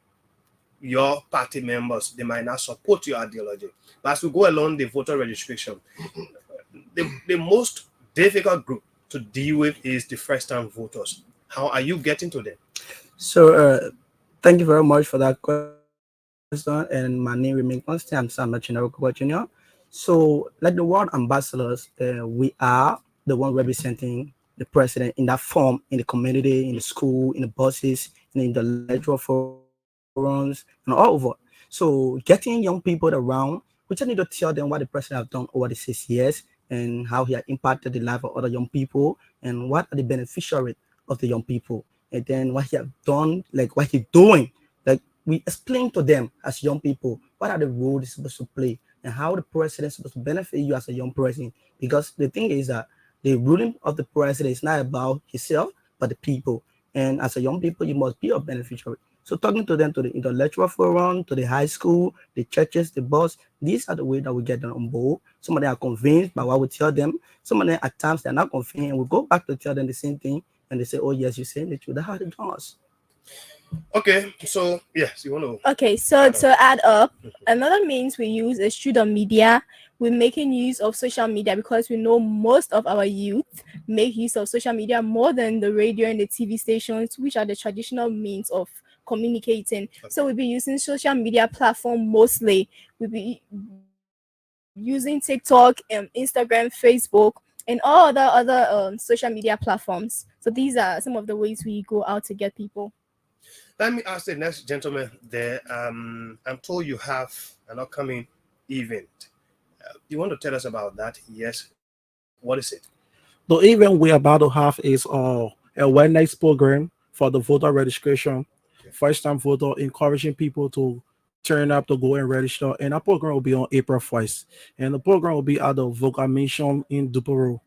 your party members. They might not support your ideology. But as we go along the voter registration, the most difficult group to deal with is the first-time voters. How are you getting to them? So thank you very much for that question. And my name remains constant. I'm Samuel Chinero Jr. So like the word ambassadors, we are the one representing the president in that form, in the community, in the school, in the buses, in the electoral forums, and all over. So getting young people around, we just need to tell them what the president has done over the 6 years and how he had impacted the life of other young people and what are the beneficiaries of the young people. And then what he have done, like what he's doing, like we explain to them as young people, what are the roles he's supposed to play and how the president is supposed to benefit you as a young person. Because the thing is that the ruling of the president is not about himself, but the people. And as a young people, you must be a beneficiary. So talking to them, to the intellectual forum, to the high school, the churches, the boss, these are the way that we get them on board. Some of them are convinced by what we tell them. Some of them at times they're not convinced. And we go back to tell them the same thing. And they say, oh, yes, you're saying the truth. That's how it does. Okay, so yes, you want to. Okay, so to add up, another means we use is through the media. We're making use of social media because we know most of our youth make use of social media more than the radio and the TV stations, which are the traditional means of communicating. So we'll be using social media platform mostly. We'll be using TikTok and Instagram, Facebook, and all other social media platforms. So these are some of the ways we go out to get people. Let me ask the next gentleman there. I'm told you have an upcoming event. You want to tell us about that? Yes. What is it? The event we're about to have is a awareness program for the voter registration. First time voter, encouraging people to turn up to go and register. And our program will be on April 1st. And the program will be at the Vocal Mission in Dupero.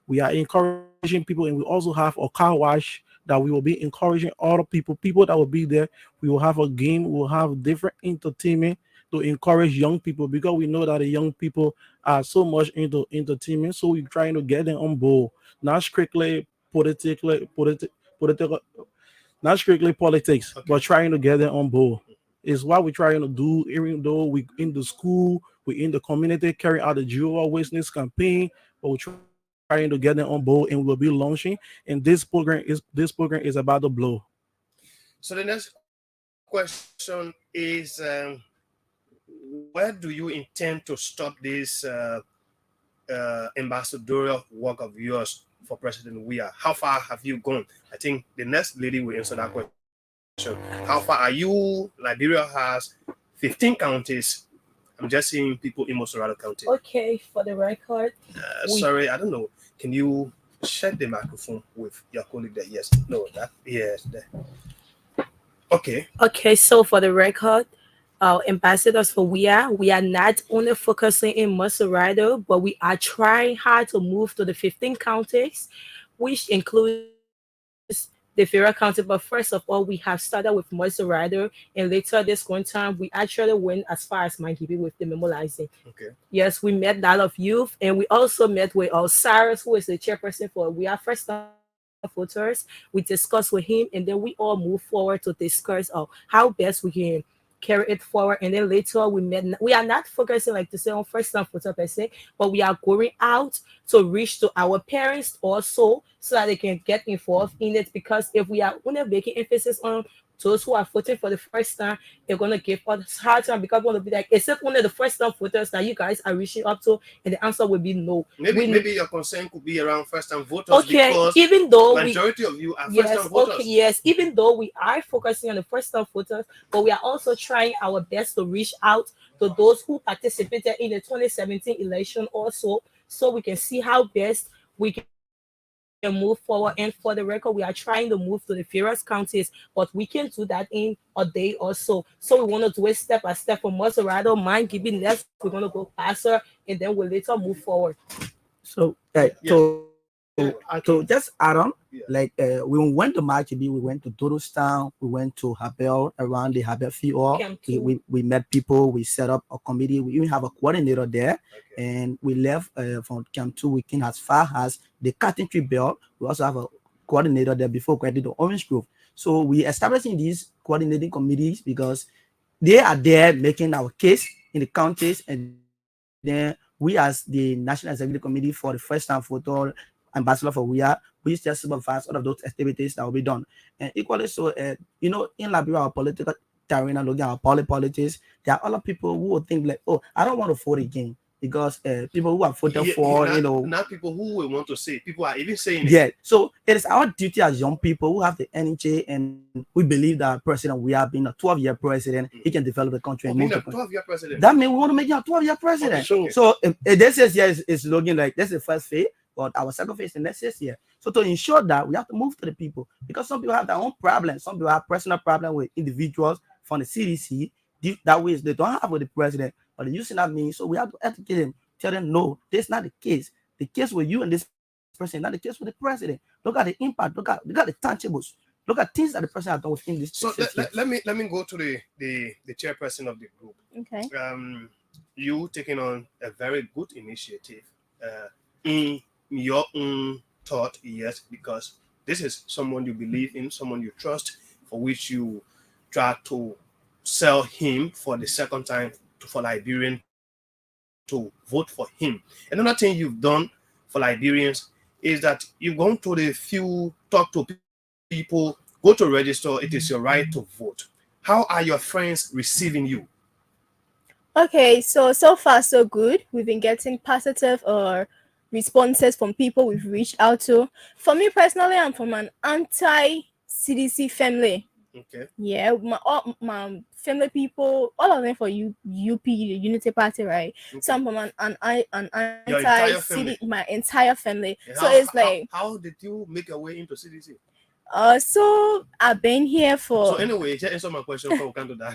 We are encouraging people, and we also have a car wash that we will be encouraging all the people that will be there. We will have a game, we will have different entertainment to encourage young people, because we know that the young people are so much into entertainment. So we're trying to get them on board, not strictly political, not strictly politics, but trying to get them on board. Is what we're trying to do, even though we in the school, we in the community, carry out the Jehovah's Witness campaign, but we're trying to get them on board, and we'll be launching. And this program is about to blow. So the next question is, where do you intend to stop this ambassadorial work of yours for President Weah? How far have you gone? I think the next lady will answer that question. How far are you? Liberia has 15 counties. I'm just seeing people in Mosorado County. Okay, for the record. Sorry, I don't know. Can you share the microphone with your colleague there? Yes. No, that. Yes. There. Okay. Okay, so for the record, ambassadors for we are not only focusing in Mosorado, but we are trying hard to move to the 15 counties, which includes the Federal County. But first of all, we have started with Mosorado, and later this one time, we actually went as far as Mangibi with the memorializing. Okay. Yes, we met that of youth, and we also met with Cyrus, who is the chairperson for We Are First Time Voters. We discussed with him, and then we all moved forward to discuss how best we can carry it forward. And then later we are not focusing, like to say, on first time voter per se, but we are going out to reach to our parents also, so that they can get involved in it. Because if we are only making emphasis on those who are voting for the first time, they're going to give us a hard time, because we're going to be like, is it only the first time voters that you guys are reaching up to? And the answer will be no. Maybe your concern could be around first time voters. Okay, because even though majority of you are first time voters. Okay, yes, even though we are focusing on the first time voters, but we are also trying our best to reach out to those who participated in the 2017 election also, so we can see how best we can move forward. And for the record, we are trying to move to the various counties, but we can do that in a day or so. So we want to do it step by step. From Mosorado, Mangibi, next we're going to go faster, and then we'll later move forward. So to just add on, like we went to Mangibi, we went to Dodostown, we went to Habel, around the Habel field. We met people, we set up a committee, we even have a coordinator there. And we left from Camp 2, we came as far as the Cotton Tree Belt. We also have a coordinator there before we did the Orange Grove. So we establishing these coordinating committees because they are there making our case in the counties, and then we as the National Executive Committee for the first time voter ambassador for we just supervise all of those activities that will be done. And equally so, in Liberia, our political arena, looking at our politics, there are other people who will think like, oh, I don't want to vote again. because people who are voted Yeah, for, now, you know, now people who will want to say, people are even saying it. yeah. So it is our duty as young people who have the energy and we believe that president we have been a 12-year president, he can develop the country and Being move a the country. 12-year president. That means we want to make him a 12-year president. Okay, So this is year is looking like this is the first phase, but our second phase is the next year. So to ensure that we have to move to the people because some people have their own problems. Some people have personal problems with individuals from the CDC. That way they don't have with the president, but they're using that means. So we have to educate them, tell them no, this is not the case. The case with you and this person, not the case with the president. Look at the impact. Look at the tangibles. Look at things that the president has done within this. So let me go to the chairperson of the group. Okay. You taking on a very good initiative in your own thought, yes, because this is someone you believe in, someone you trust, for which you try to sell him for the second time for Liberian to vote for him. Another thing you've done for Liberians is that you've gone to the few, talk to people, go to register. It is your right to vote. How are your friends receiving you? Okay, so far so good. We've been getting positive responses from people we've reached out to. For me personally, I'm from an anti-CDC family. Okay. Yeah, my family people, all of them for UP, the Unity Party, right? Okay. So I'm from an Your entire anti-CD, my entire family. And So it's like, how did you make your way into CDC? so I've been here for. So anyway, just answer my question before we come to that.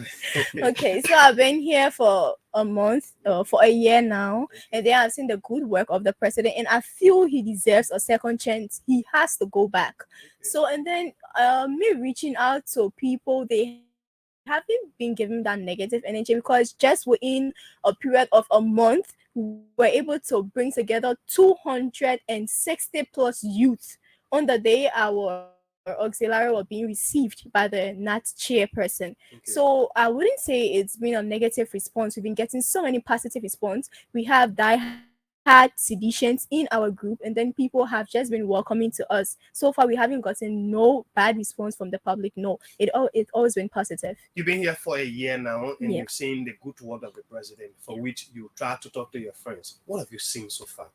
Okay, so I've been here for a month, for a year now, and then I've seen the good work of the president, and I feel he deserves a second chance. He has to go back. So, and then me reaching out to people, they haven't been given that negative energy because just within a period of a month, we're able to bring together 260 plus youth on the day our auxiliary were being received by the NAT chairperson. Okay. So I wouldn't say it's been a negative response. We've been getting so many positive response. We have die-hard seditions in our group, and then people have just been welcoming to us. So far, we haven't gotten no bad response from the public. No, it's always been positive. You've been here for a year now, and Yeah. you've seen the good work of the president, for which you try to talk to your friends. What have you seen so far?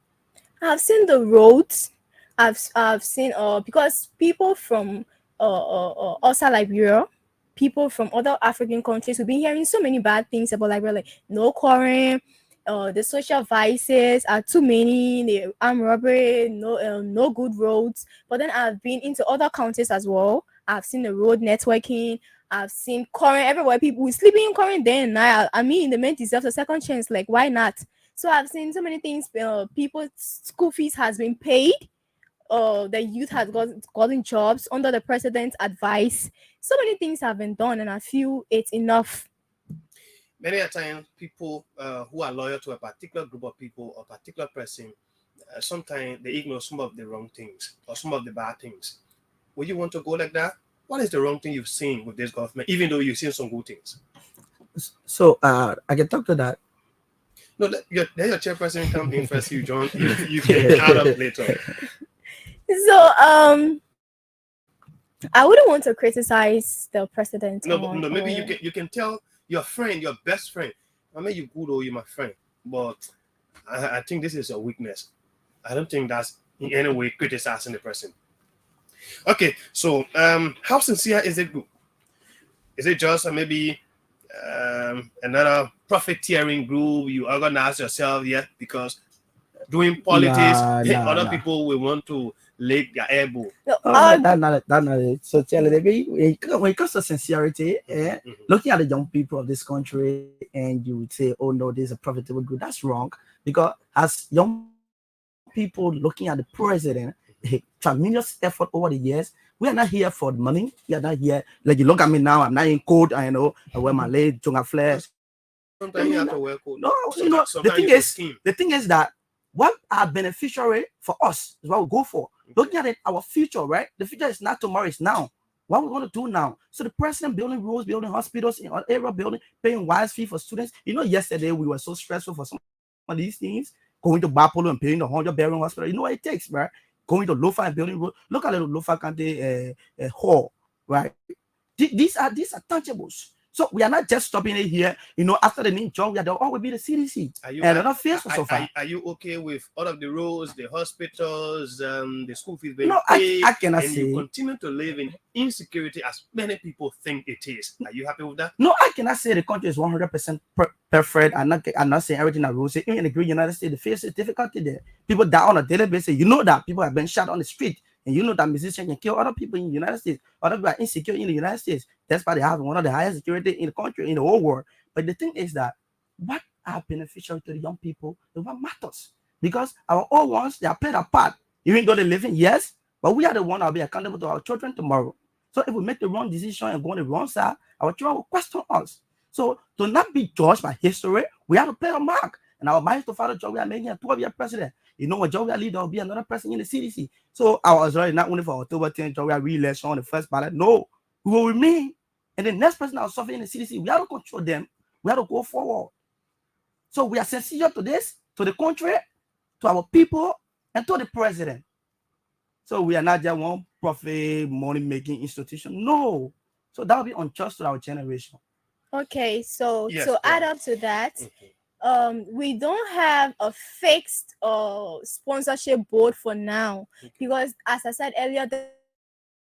I've seen the roads. I've seen because people from also Liberia, people from other African countries, we've been hearing so many bad things about Liberia, like no quarantine, the social vices are too many, the armed robbery, no good roads. But then I've been into other countries as well. I've seen the road networking. I've seen quarantine everywhere. People sleeping in quarantine day and night. I mean, the men deserve a second chance. Like, why not? So I've seen so many things. People's school fees has been paid. The youth has gotten jobs under the president's advice. So many things have been done, and I feel it's enough. Many a time, people who are loyal to a particular group of people or particular person, sometimes they ignore some of the wrong things or some of the bad things. Would you want to go like that? What is the wrong thing you've seen with this government, even though you've seen some good things? So I can talk to that. No, let your chairperson come in first. You join. You can add up later. So I wouldn't want to criticize the president. No, maybe you can tell your friend, your best friend. I mean, you good or you my friend, but I think this is a weakness. I don't think that's in any way criticizing the person. Okay, so how sincere is it group? Is it just maybe another profiteering group you organize yourself? Yeah, because doing politics, other people will want to lay their elbow. No, That's not it. So tell it, when it comes to sincerity, looking at the young people of this country, and you would say, "Oh no, this is a profitable group." That's wrong, because as young people looking at the president, tremendous effort over the years. We are not here for the money. We are not here like you look at me now. I'm not in code. I know I wear my leg, jungle flares. Sometimes you have to wear coat. No, you know the thing is that what are beneficiary for us is what we go for. Looking at it, our future, right? The future is not tomorrow, it's now. What we're going to do now. So the president building roads, building hospitals in our area, building, paying wise fee for students. You know, yesterday we were so stressful for some of these things. Going to Bapolo and paying the 100 Burial Hospital. You know what it takes, right? Going to Lofa and building road. Look at the Lofa County hall, right? These are tangibles. So we are not just stopping it here. After the name job, we are will be the CDC. Are and another phase so far. Are you okay with all of the roads, the hospitals, the school fees being No, paid, I cannot and say. you continue to live in insecurity as many people think it is? Are you happy with that? No, I cannot say the country is 100% perfect. I'm not saying everything that rules it. Even in the great United States, the face is difficulty there. People die on a daily basis. You know that people have been shot on the street. And you know that musicians can kill other people in the United States. Other people are insecure in the United States. That's why they have one of the highest security in the country, in the whole world. But the thing is that what are beneficial to the young people is what matters. Because our old ones, they are played apart. Even though they're living, yes, but we are the one that will be accountable to our children tomorrow. So if we make the wrong decision and go on the wrong side, our children will question us. So to not be judged by history, we have to play a mark. And our mind to father job we are making a 12-year president. What job we are leader will be another person in the CDC. So I was already not only for October 10th, job we are re-election on the first ballot. No, we will remain. And the next person that will suffer in the CDC, we have to control them. We have to go forward. So we are sincere to this, to the country, to our people, and to the president. So we are not just one profit money-making institution. No. So that will be unjust to our generation. Okay, so Yes, to go add ahead. up to that, we don't have a fixed sponsorship board for now because, as I said earlier,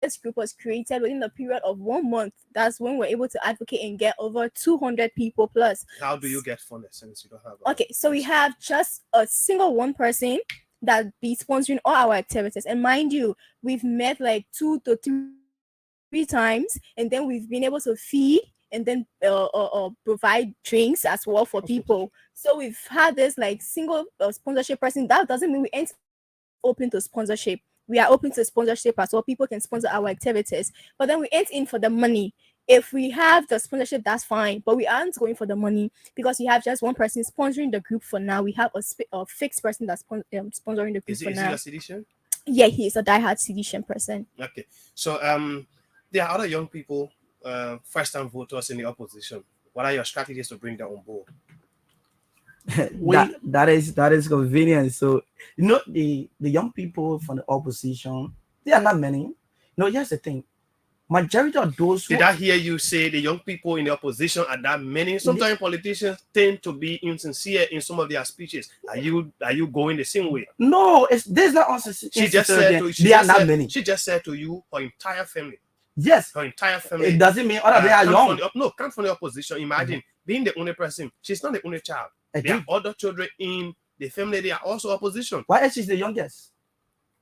this group was created within the period of 1 month. That's when we're able to advocate and get over 200 people plus. How do you get funded since you don't have? Okay, so we have just a single one person that be sponsoring all our activities, and mind you, we've met like 2 to 3 times, and then we've been able to feed and then provide drinks as well for people. So we've had this like single sponsorship person. That doesn't mean we ain't open to sponsorship. We are open to sponsorship as well. People can sponsor our activities, but then we ain't in for the money. If we have the sponsorship, that's fine, but we aren't going for the money because we have just one person sponsoring the group for now. We have a fixed person that's sponsoring the group Is for it now. a CDC? Yeah, he is a diehard CDC person. Okay, so there are other young people, first-time voters in the opposition. What are your strategies to bring them on board? that is convenient. So the young people from the opposition, there are not many. Here's the thing. Majority of those Did I hear you say the young people in the opposition are that many? Sometimes politicians tend to be insincere in some of their speeches. Are you going the same way? No, there's not also. She just said to, there are not many. She just said to you, her entire family. Yes. Her entire family. It doesn't mean other they are young. Come from the opposition. Imagine being the only person. She's not the only child. There are other children in the family. They are also opposition. Why is she the youngest?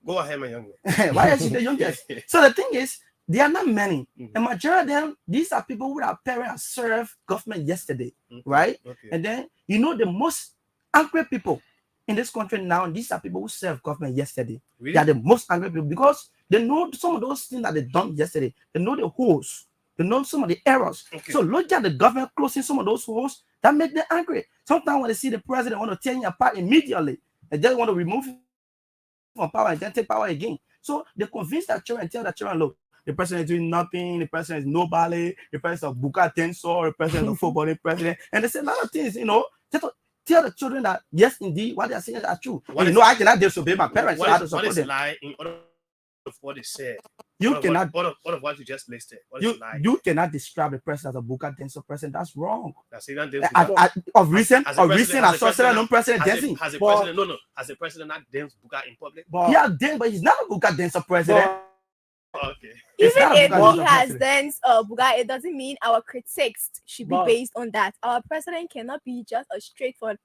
Go ahead, my young man. Why is she the youngest? So the thing is, there are not many. And majority of them, these are people who are parents served government yesterday, right? Okay. And then the most angry people in this country now, these are people who served government yesterday. Really? They are the most angry people because they know some of those things that they done yesterday. They know the holes. They know some of the errors. Okay. So look at the government closing some of those holes that make them angry. Sometimes when they see the president want to tear you apart immediately, they just want to remove him from power and then take power again. So they convince their children and tell their children, look, the president is doing nothing, the president is nobody, the president is a Buka Tensor, the president is a footballing president. And they say a lot of things, tell the children that yes, indeed, what they are saying is true. I cannot disobey my parents. What is lie in order of what they said? You cannot. All of what you just listed. You cannot describe the president as a Buka Tensor president. That's wrong. Of recent, I saw several president dancing. Has the president not danced Buka in public? Yeah, then, but he's not a Buka Tensor president. Okay. Even if he has danced Buga, it doesn't mean our critics should be based on that. Our president cannot be just a straightforward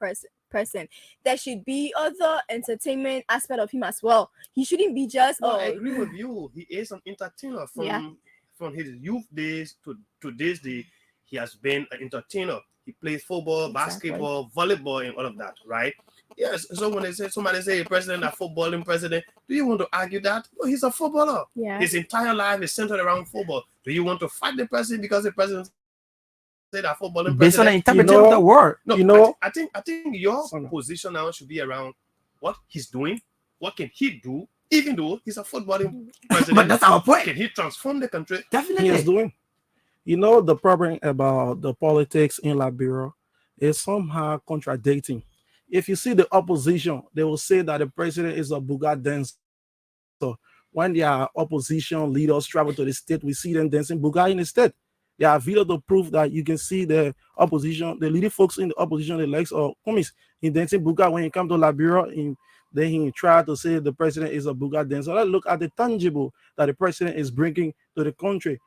person. There should be other entertainment aspect of him as well. He shouldn't be just. I agree with you. He is an entertainer from his youth days to this day. He has been an entertainer. He plays football, basketball, volleyball, and all of that, right? Yes. So when somebody say president, a footballing president, do you want to argue that? No, he's a footballer. Yeah. His entire life is centered around football. Do you want to fight the president because the president said that footballing based on the president? interpretation of the word? No, I think your position now should be around what he's doing. What can he do? Even though he's a footballing president, but that's our point. Can he transform the country? Definitely, he is doing. The problem about the politics in Liberia is somehow contradicting. If you see the opposition, they will say that the president is a Buga dancer. So when their opposition leaders travel to the state, we see them dancing Buga in the state. There are videos to prove that you can see the opposition, the leading folks in the opposition, the likes of Kumis in dancing Buga when he come to Liberia, then he tried to say the president is a Buga dancer. Let's look at the tangible that the president is bringing to the country.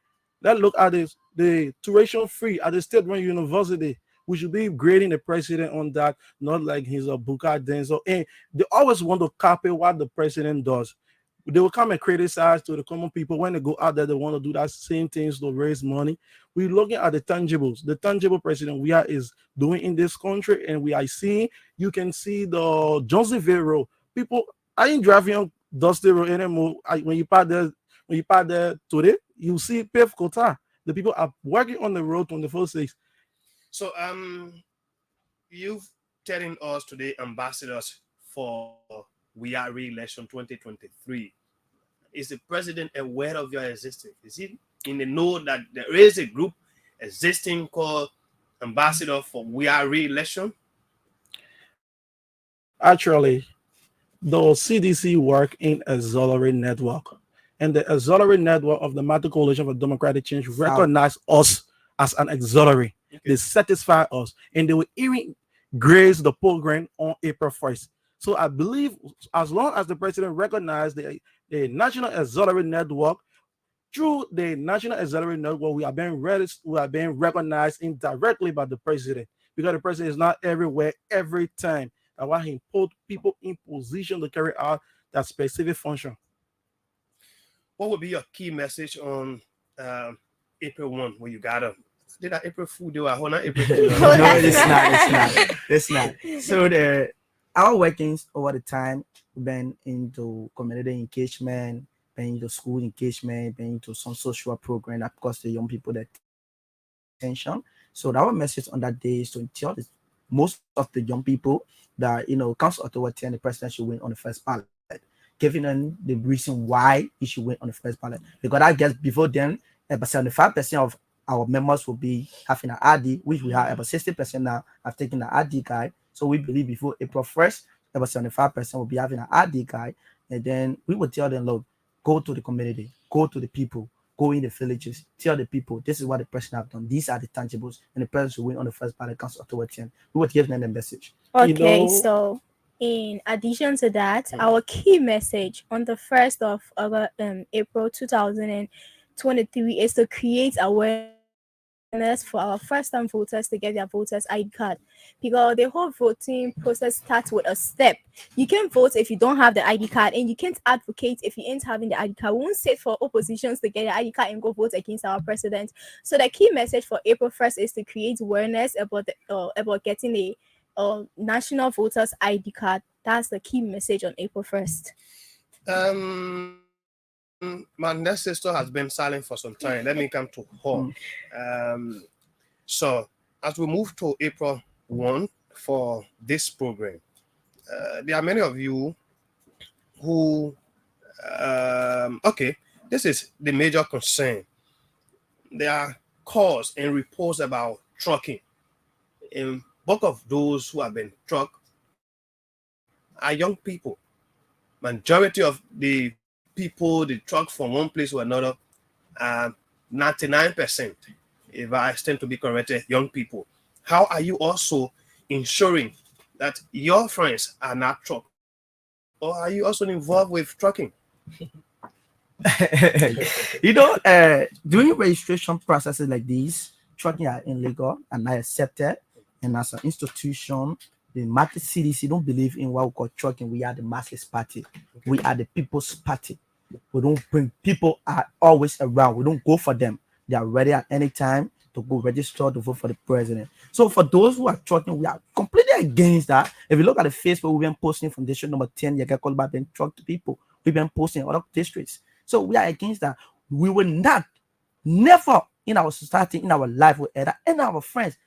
Let's look at this, the tuition free at the State Run University. We should be grading the president on that, not like he's a Buga dancer. And they always want to copy what the president does. They will come and criticize to the common people when they go out there. They want to do that same things to raise money. We're looking at the tangibles. The tangible president we are is doing in this country, and we are seeing. You can see the Johnsonville Road. People, I ain't driving on Dusty Road anymore. When you park there today, you see paved quota. The people are working on the road 24/6. So you've telling us today, ambassadors for We Are Re-election 2023. Is the president aware of your existence? Is he in the know that there is a group existing called Ambassador for We Are Re-election? Actually, the CDC work in auxiliary network, and the auxiliary network of the Matter Coalition for Democratic Change recognize us as an auxiliary. Okay. They satisfy us, and they will even grace the program on April 1st. So I believe as long as the president recognized the National Auxiliary Network, through the National Auxiliary Network, we are being recognized indirectly by the president, because the president is not everywhere every time. That's why he put people in position to carry out that specific function. What would be your key message on April 1 when you got did that April Fool do a whole not April Fool? No, it's not. So our workings over the time, we've been into community engagement, been into school engagement, been into some social program that cost the young people that attention. So our message on that day is to tell most of the young people that, council authority and the president should win on the first ballot, giving them the reason why he should win on the first ballot. Because I guess before then, about 75% of our members will be having an ID, which we have about 60% now have taken the ID guide. So we believe before April 1st, about 75% will be having an ID guide. And then we will tell them, look, go to the community, go to the people, go in the villages, tell the people, this is what the president have done. These are the tangibles, and the president will win on the first ballot council authority. And we will give them the message. Okay, so in addition to that, our key message on the 1st of April 2023 is to create awareness for our first-time voters to get their voters ID card, because the whole voting process starts with a step. You can't vote if you don't have the ID card, and you can't advocate if you ain't having the ID card. We won't sit for oppositions to get the ID card and go vote against our president. So the key message for April 1st is to create awareness about getting a national voters ID card. That's the key message on April 1st. My next sister has been silent for some time. Let me come to her. So as we move to April 1 for this program, there are many of you who, this is the major concern. There are calls and reports about trucking. And bulk of those who have been trucked are young people. Majority of the people they truck from one place to another, 99%, if I stand to be corrected, young people. How are you also ensuring that your friends are not trucked? Or are you also involved with trucking? During registration processes like these, trucking are illegal and not accepted. And as an institution, the Matter CDC don't believe in what we call trucking. We are the masses party. We are the people's party. We don't bring people are always around. We don't go for them. They are ready at any time to go register to vote for the president. So for those who are trucking, we are completely against that. If you look at the Facebook, we've been posting from district number 10, you get called back and truck to people. We've been posting in other districts. So we are against that. We will not, never in our society, in our life, with and our friends,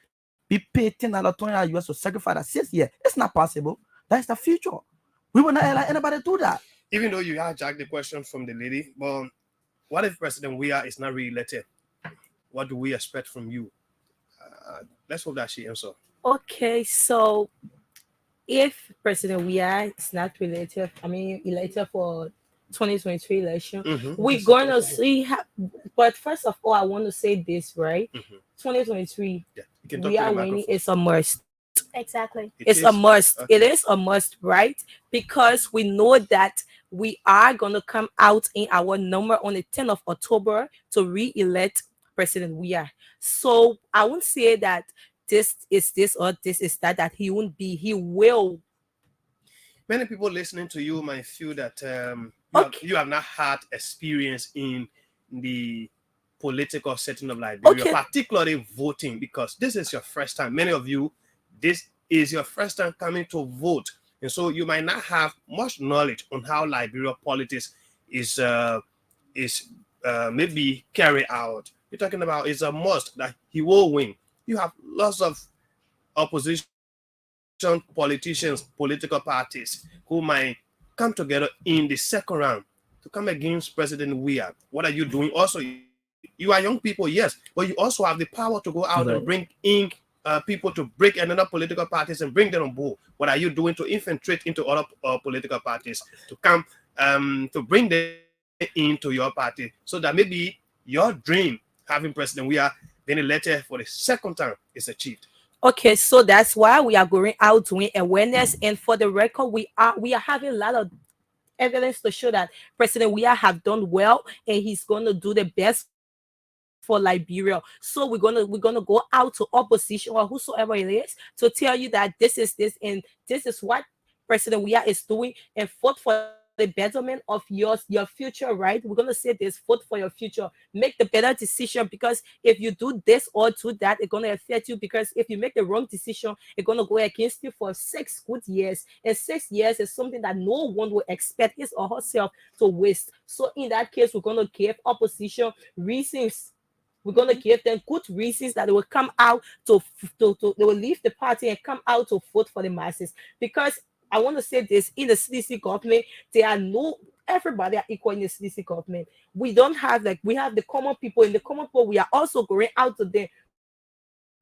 be paid $10, $20 US to sacrifice that 6 years. It's not possible. That's the future. We will not let anybody do that. Even though you hijacked the question from the lady, but what if President Weah is not re-elected? What do we expect from you? Let's hope that she answers. Okay, so if President Weah is not elected for 2023 election. Mhm. We're going to see, but first of all, I want to say this, right? Mhm. 2023, Yeah, you can talk we to the are winning. microphone. It's a must. Exactly. It's a is. must. It Okay. is a must, right? Because we know that we are going to come out in our number on the 10th of October to re-elect President Weah. So I won't say that this is this or this is that, that he won't be. He will. Many people listening to you might feel that Okay. you have not had experience in the political setting of Liberia, Okay. particularly voting, because this is your first time. Many of you, this is your first time coming to vote, and so you might not have much knowledge on how Liberia politics is maybe carried out. You're talking about it's a must that he will win. You have lots of opposition politicians, political parties who might come together in the second round to come against President Weah. What are you doing? Also, you are young people, yes, but you also have the power to go out and bring in people to break another political parties and bring them on board. What are you doing to infiltrate into other political parties to come to bring them into your party so that maybe your dream, having President Weah being elected for the second time, is achieved? Okay, so that's why we are going out doing awareness. And for the record, we are having a lot of evidence to show that President Weah have done well and he's going to do the best for Liberia. So we're gonna go out to opposition or whosoever it is to tell you that this is this and this is what President Weah is doing, and vote for the betterment of your future, right? We're gonna say this: vote for your future, make the better decision, because if you do this or do that, it's gonna affect you. Because if you make the wrong decision, it's gonna go against you for 6 good years, and 6 years is something that no one will expect his or herself to waste. So in that case, we're gonna give opposition reasons. We're gonna give them good reasons that they will come out to they will leave the party and come out to vote for the masses. Because I want to say this: in the CDC government, there are no everybody are equal in the CDC government. We don't have we have the common people. In the common people, we are also going out to them.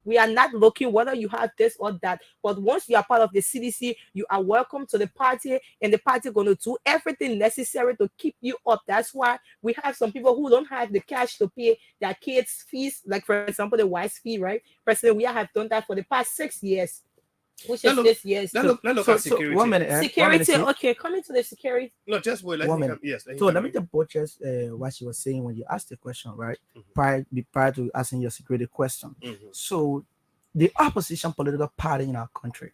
We are not looking whether you have this or that. But once you are part of the CDC, you are welcome to the party, and the party going to do everything necessary to keep you up. That's why we have some people who don't have the cash to pay their kids' fees, like for example, the WISE fee, right? President, we have done that for the past 6 years, which is this year's. Let's look at security. So 1 minute. 1 Security, minute, okay, coming to the security. No, just wait. Let 1 me minute. come. Yes. So let me just butchers what she was saying when you asked the question, right? Prior to asking your security question. So the opposition political party in our country,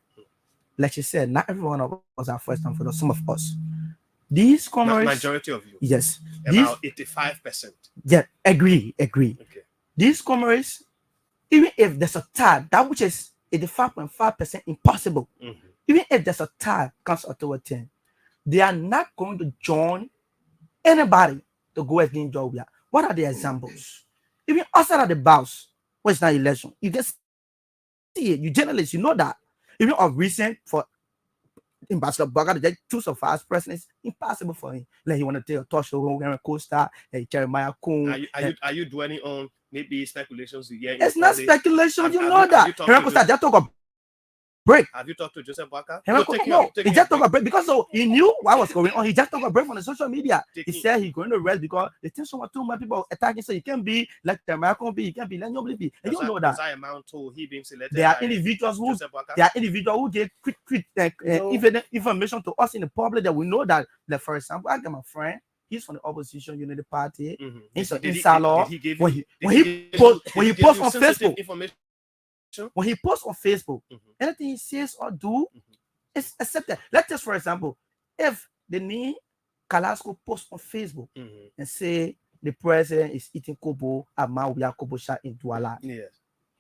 like you said, not every one of us are first time for some of us. These comrades, majority of you, yes, about 85%. Yeah, agree. Okay. These comrades, even if there's a tie, that which is 85.5% impossible, even if there's a tie comes October 10, they are not going to join anybody to go against George Weah. What are the examples? Even outside of the boss, when it's not election, you just see it. You journalists, you know that. Even of recent, for Ambassador Baga to choose a vice president, it's impossible for him. Like he want to take a talk show, Costa, Jeremiah Kuhn. Are you dwelling on maybe speculations? Yeah, it's not speculation. You know that. Costa just took a break. Have you talked to Joseph Baka? No, he just took a break because he knew what was going on. He just took a break from the social media. He said he's going to rest because the tension was too much people attacking. So he can't be like Jeremiah Kuhn be. He can't be like nobody be. And you know that. Amount to he being selected. There are individuals who get quick information to us in the public that we know that. Like for example, I got my friend. He's from the opposition unity party. He's an insider. When he posts on Facebook. When he posts on Facebook, anything he says or do is accepted. Let's just, for example, if the name Kalasco posts on Facebook and say the president is eating kobo at Mawia Kobo shot in Douala. Yes.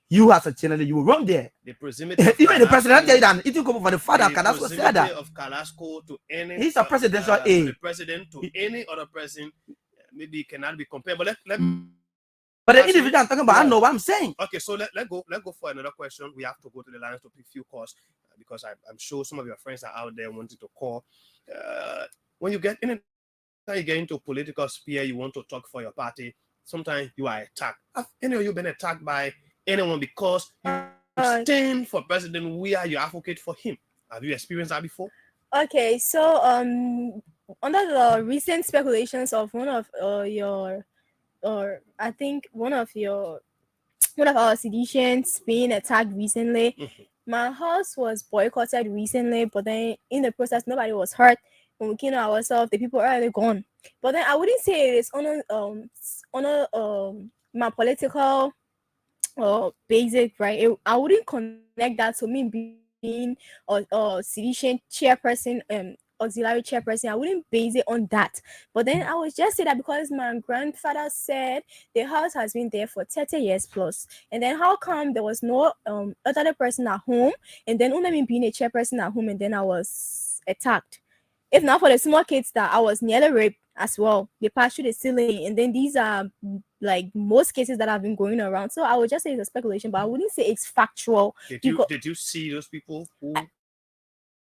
You as a channel, you will run there. Even the president tell you that eating kobo for the father, Kalasco said that. Of Kalasco to any, he's a presidential aide. The president to any other person, maybe cannot be compared. But but the individual I'm talking about, I know what I'm saying. Okay, so let's go for another question. We have to go to the lines to pick few calls because I'm sure some of your friends are out there wanting to call. When you get into a political sphere, you want to talk for your party. Sometimes you are attacked. Have any of you been attacked by anyone because you stand for President Weah, you advocate for him? Have you experienced that before? Okay, so under the recent speculations of one of your, or I think one of our seditions being attacked recently. My house was boycotted recently, but then in the process, nobody was hurt. When we came to ourselves, the people are already gone. But then I wouldn't say it is on my political basic, right? I wouldn't connect that to me being a sedition chairperson, auxiliary chairperson. I wouldn't base it on that. But then I would just say that because my grandfather said the house has been there for 30 years plus, and then how come there was no other person at home, and then only me being a chairperson at home, and then I was attacked. If not for the small kids that I was nearly raped as well, they passed through the ceiling, and then these are like most cases that have been going around. So I would just say it's a speculation, but I wouldn't say it's factual. Did you see those people who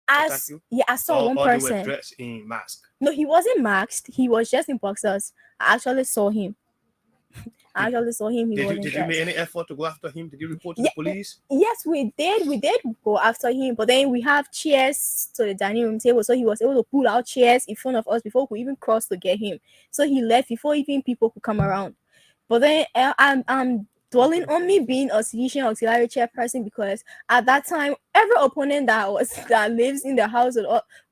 attacked you? Yeah, I saw one Or they were person. dressed in mask? No, he wasn't masked. He was just in boxers. I actually saw him. He Did wasn't you dressed. make any effort to go after him? Did you report to the police? Yes, we did. We did go after him, but then we have chairs to the dining room table, so he was able to pull out chairs in front of us before we even crossed to get him. So he left before even people could come around. But then I'm dwelling on me being a sedition auxiliary chairperson because at that time every opponent that lives in the house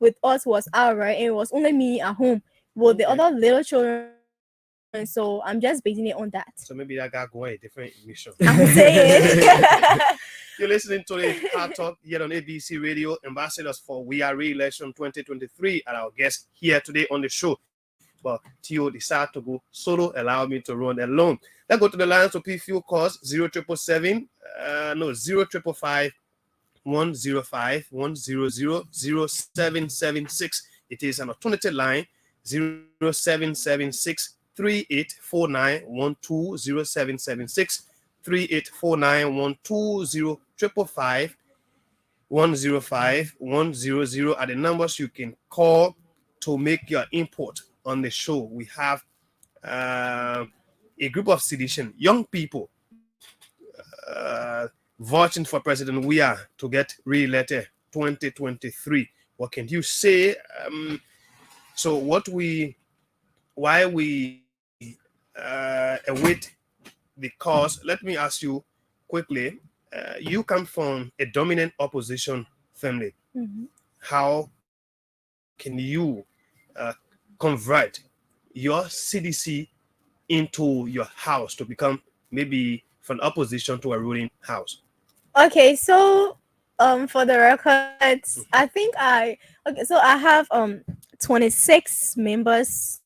with us was out, right, and it was only me at home with the other little children. And so I'm just basing it on that. So maybe that guy going a different mission. I'm saying. You're listening to the Hard Talk here on ABC Radio, ambassadors for We Are Re-Election 2023, and our guest here today on the show. But Theo decided to go solo, allow me to run alone. Let's go to the lines to P-Fuel calls 0555 105 100 0776. It is an alternative line 0776 3849 0776 3849 0555 105 100 are the numbers you can call to make your input on the show. We have a group of sedition young people voting for President Weah to get re-elected 2023. What can you say? So why we await the cause? Let me ask you quickly. You come from a dominant opposition family. Mm-hmm. How can you convert your CDC into your house to become maybe from opposition to a ruling house? Okay, so for the records, I think I have 26 members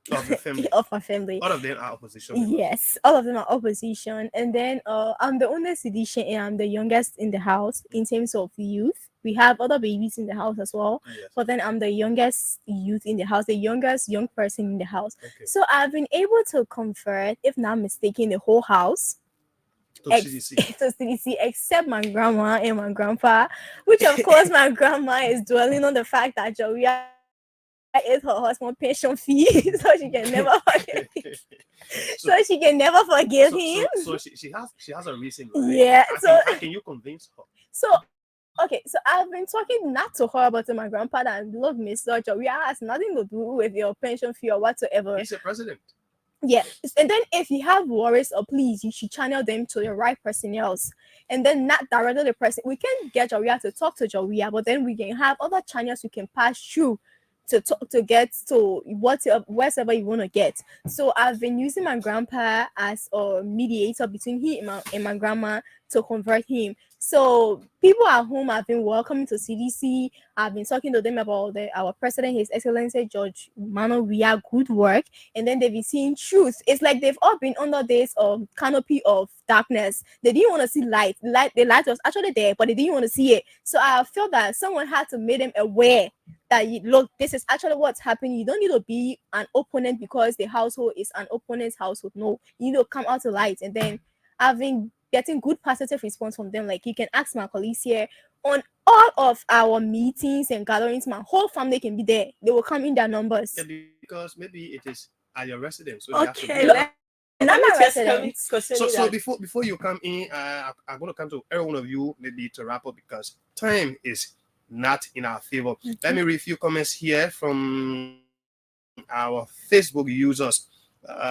of the family. of my family. All of them are opposition members. Yes, all of them are opposition, and then I'm the only sedition, and I'm the youngest in the house in terms of youth. We have other babies in the house as well, Yes. but then I'm the youngest youth in the house, the youngest young person in the house. Okay. So I've been able to convert, if not mistaken, the whole house To CDC. to CDC, except my grandma and my grandpa, which of course my grandma is dwelling on the fact that Joria is her husband's pension fee, so she can never forgive him. So she can never forgive him. So she has a reason. Right? Yeah. How can you convince her? So okay, so I've been talking not to her but to my grandpa that, look, Mr. Joria has nothing to do with your pension fee or whatsoever. He's a president. Yeah, and then if you have worries or please, you should channel them to the right person else, and then not directly the person. We can get Joria to talk to Joria, but then we can have other channels we can pass through to talk, to get to whatever you want to get. So I've been using my grandpa as a mediator between him and my grandma to convert him. So people at home have been welcoming to CDC. I've been talking to them about our president, His Excellency George Manuel Weah, good work, and then they've been seeing truth. It's like they've all been under this canopy of darkness. They didn't want to see light. The light was actually there, but they didn't want to see it. So I felt that someone had to make them aware that, look, this is actually what's happening. You don't need to be an opponent because the household is an opponent's household. No, you need to come out to light. And then I've been getting good positive response from them. Like, you can ask my colleagues here on all of our meetings and gatherings. My whole family can be there. They will come in their numbers. Yeah, because maybe it is at your residence. So Okay, Not my residents. So before you come in, I'm going to come to every one of you maybe to wrap up because time is not in our favor. Let me read a few comments here from our Facebook users.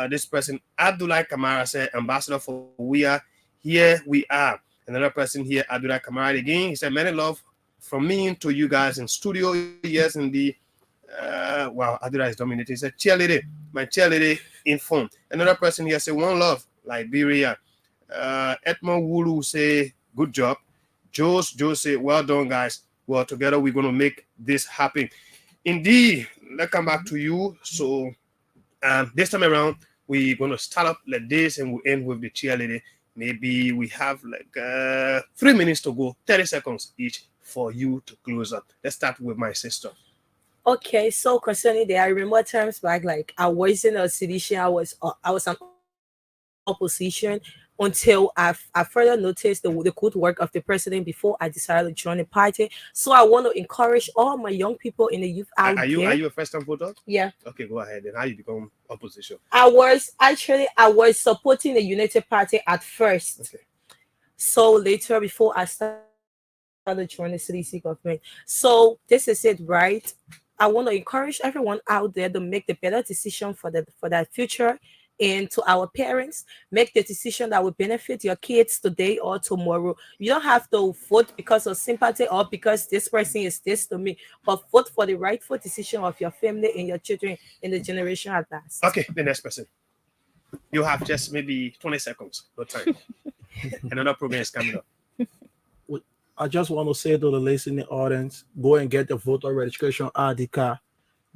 This person, Abdullah Kamara, said, Ambassador for We Are, here we are. Another person here, Abdullah Kamara again, he said, many love from me to you guys in studio. Yes, indeed. Wow, Abdullah is dominating. He said, cheerleader, my cheerleader informed. Another person here said, one love, Liberia. Edmond Wulu say, good job. Joe say, well done, guys. Well, together we're going to make this happen. Indeed, let's come back to you. So this time around, we're going to start up like this and we'll end with the cheerleader. Maybe we have like 3 minutes to go, 30 seconds each for you to close up. Let's start with my sister. Okay, so concerning that, I remember times back, like I wasn't a sedition, I was an opposition until I further noticed the good work of the president before I decided to join the party. So I want to encourage all my young people in the youth out Are you there. a first-time voter? Yeah. Okay, go ahead. Then how you become opposition? I was supporting the United Party at first. Okay. So later, before I started joining the CDC government. So this is it, right? I want to encourage everyone out there to make the better decision for that future. And to our parents, make the decision that will benefit your kids today or tomorrow. You don't have to vote because of sympathy or because this person is this to me, but vote for the rightful decision of your family and your children in the generation at last. Okay, the next person. You have just maybe 20 seconds. No time. Another program is coming up. I just want to say to the listening audience, go and get the voter registration ID card.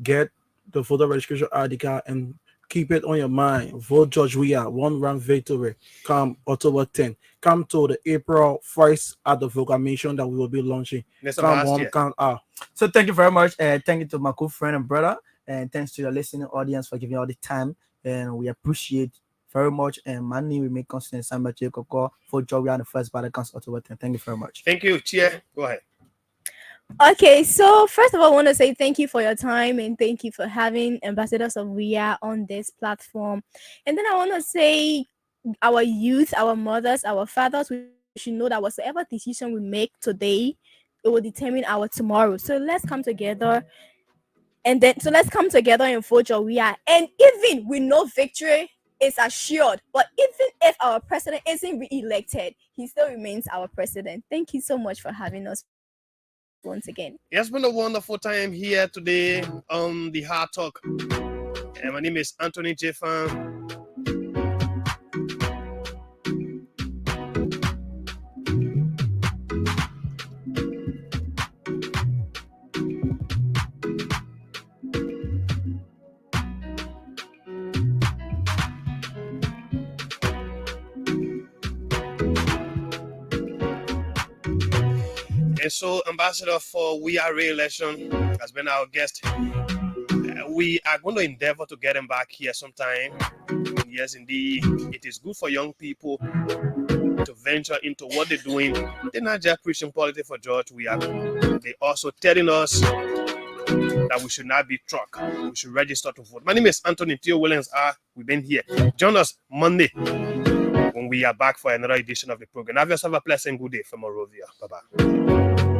Get the voter registration ID card and keep it on your mind. Vote George Weah, 1 round victory. Come October 10th. Come to the April 1st at the proclamation that we will be launching. Come on, count out. So thank you very much. Thank you to my good friend and brother. And thanks to your listening audience for giving all the time. And we appreciate very much. And my name will make constant Samba Jacob for George Weah on the first battle counts October 10th. Thank you very much. Thank you. Cheer. Go ahead. Okay, so first of all, I want to say thank you for your time and thank you for having Ambassadors of We Are on this platform. And then I want to say our youth, our mothers, our fathers, we should know that whatever decision we make today, it will determine our tomorrow. So let's come together and vote your We Are. And even we know victory is assured, but even if our president isn't re-elected, he still remains our president. Thank you so much for having us once again. It's been a wonderful time here today on the Hard Talk. And my name is Anthony Jeffan. And so, Ambassador for We Are Re-election has been our guest. We are going to endeavor to get him back here sometime. Yes, indeed. It is good for young people to venture into what they're doing. They're not just preaching politics for George. They're also telling us that we should not be truck. We should register to vote. My name is Anthony Theo Williams. We've been here. Join us Monday when we are back for another edition of the program. Have yourself a pleasant good day from Morovia. Bye-bye.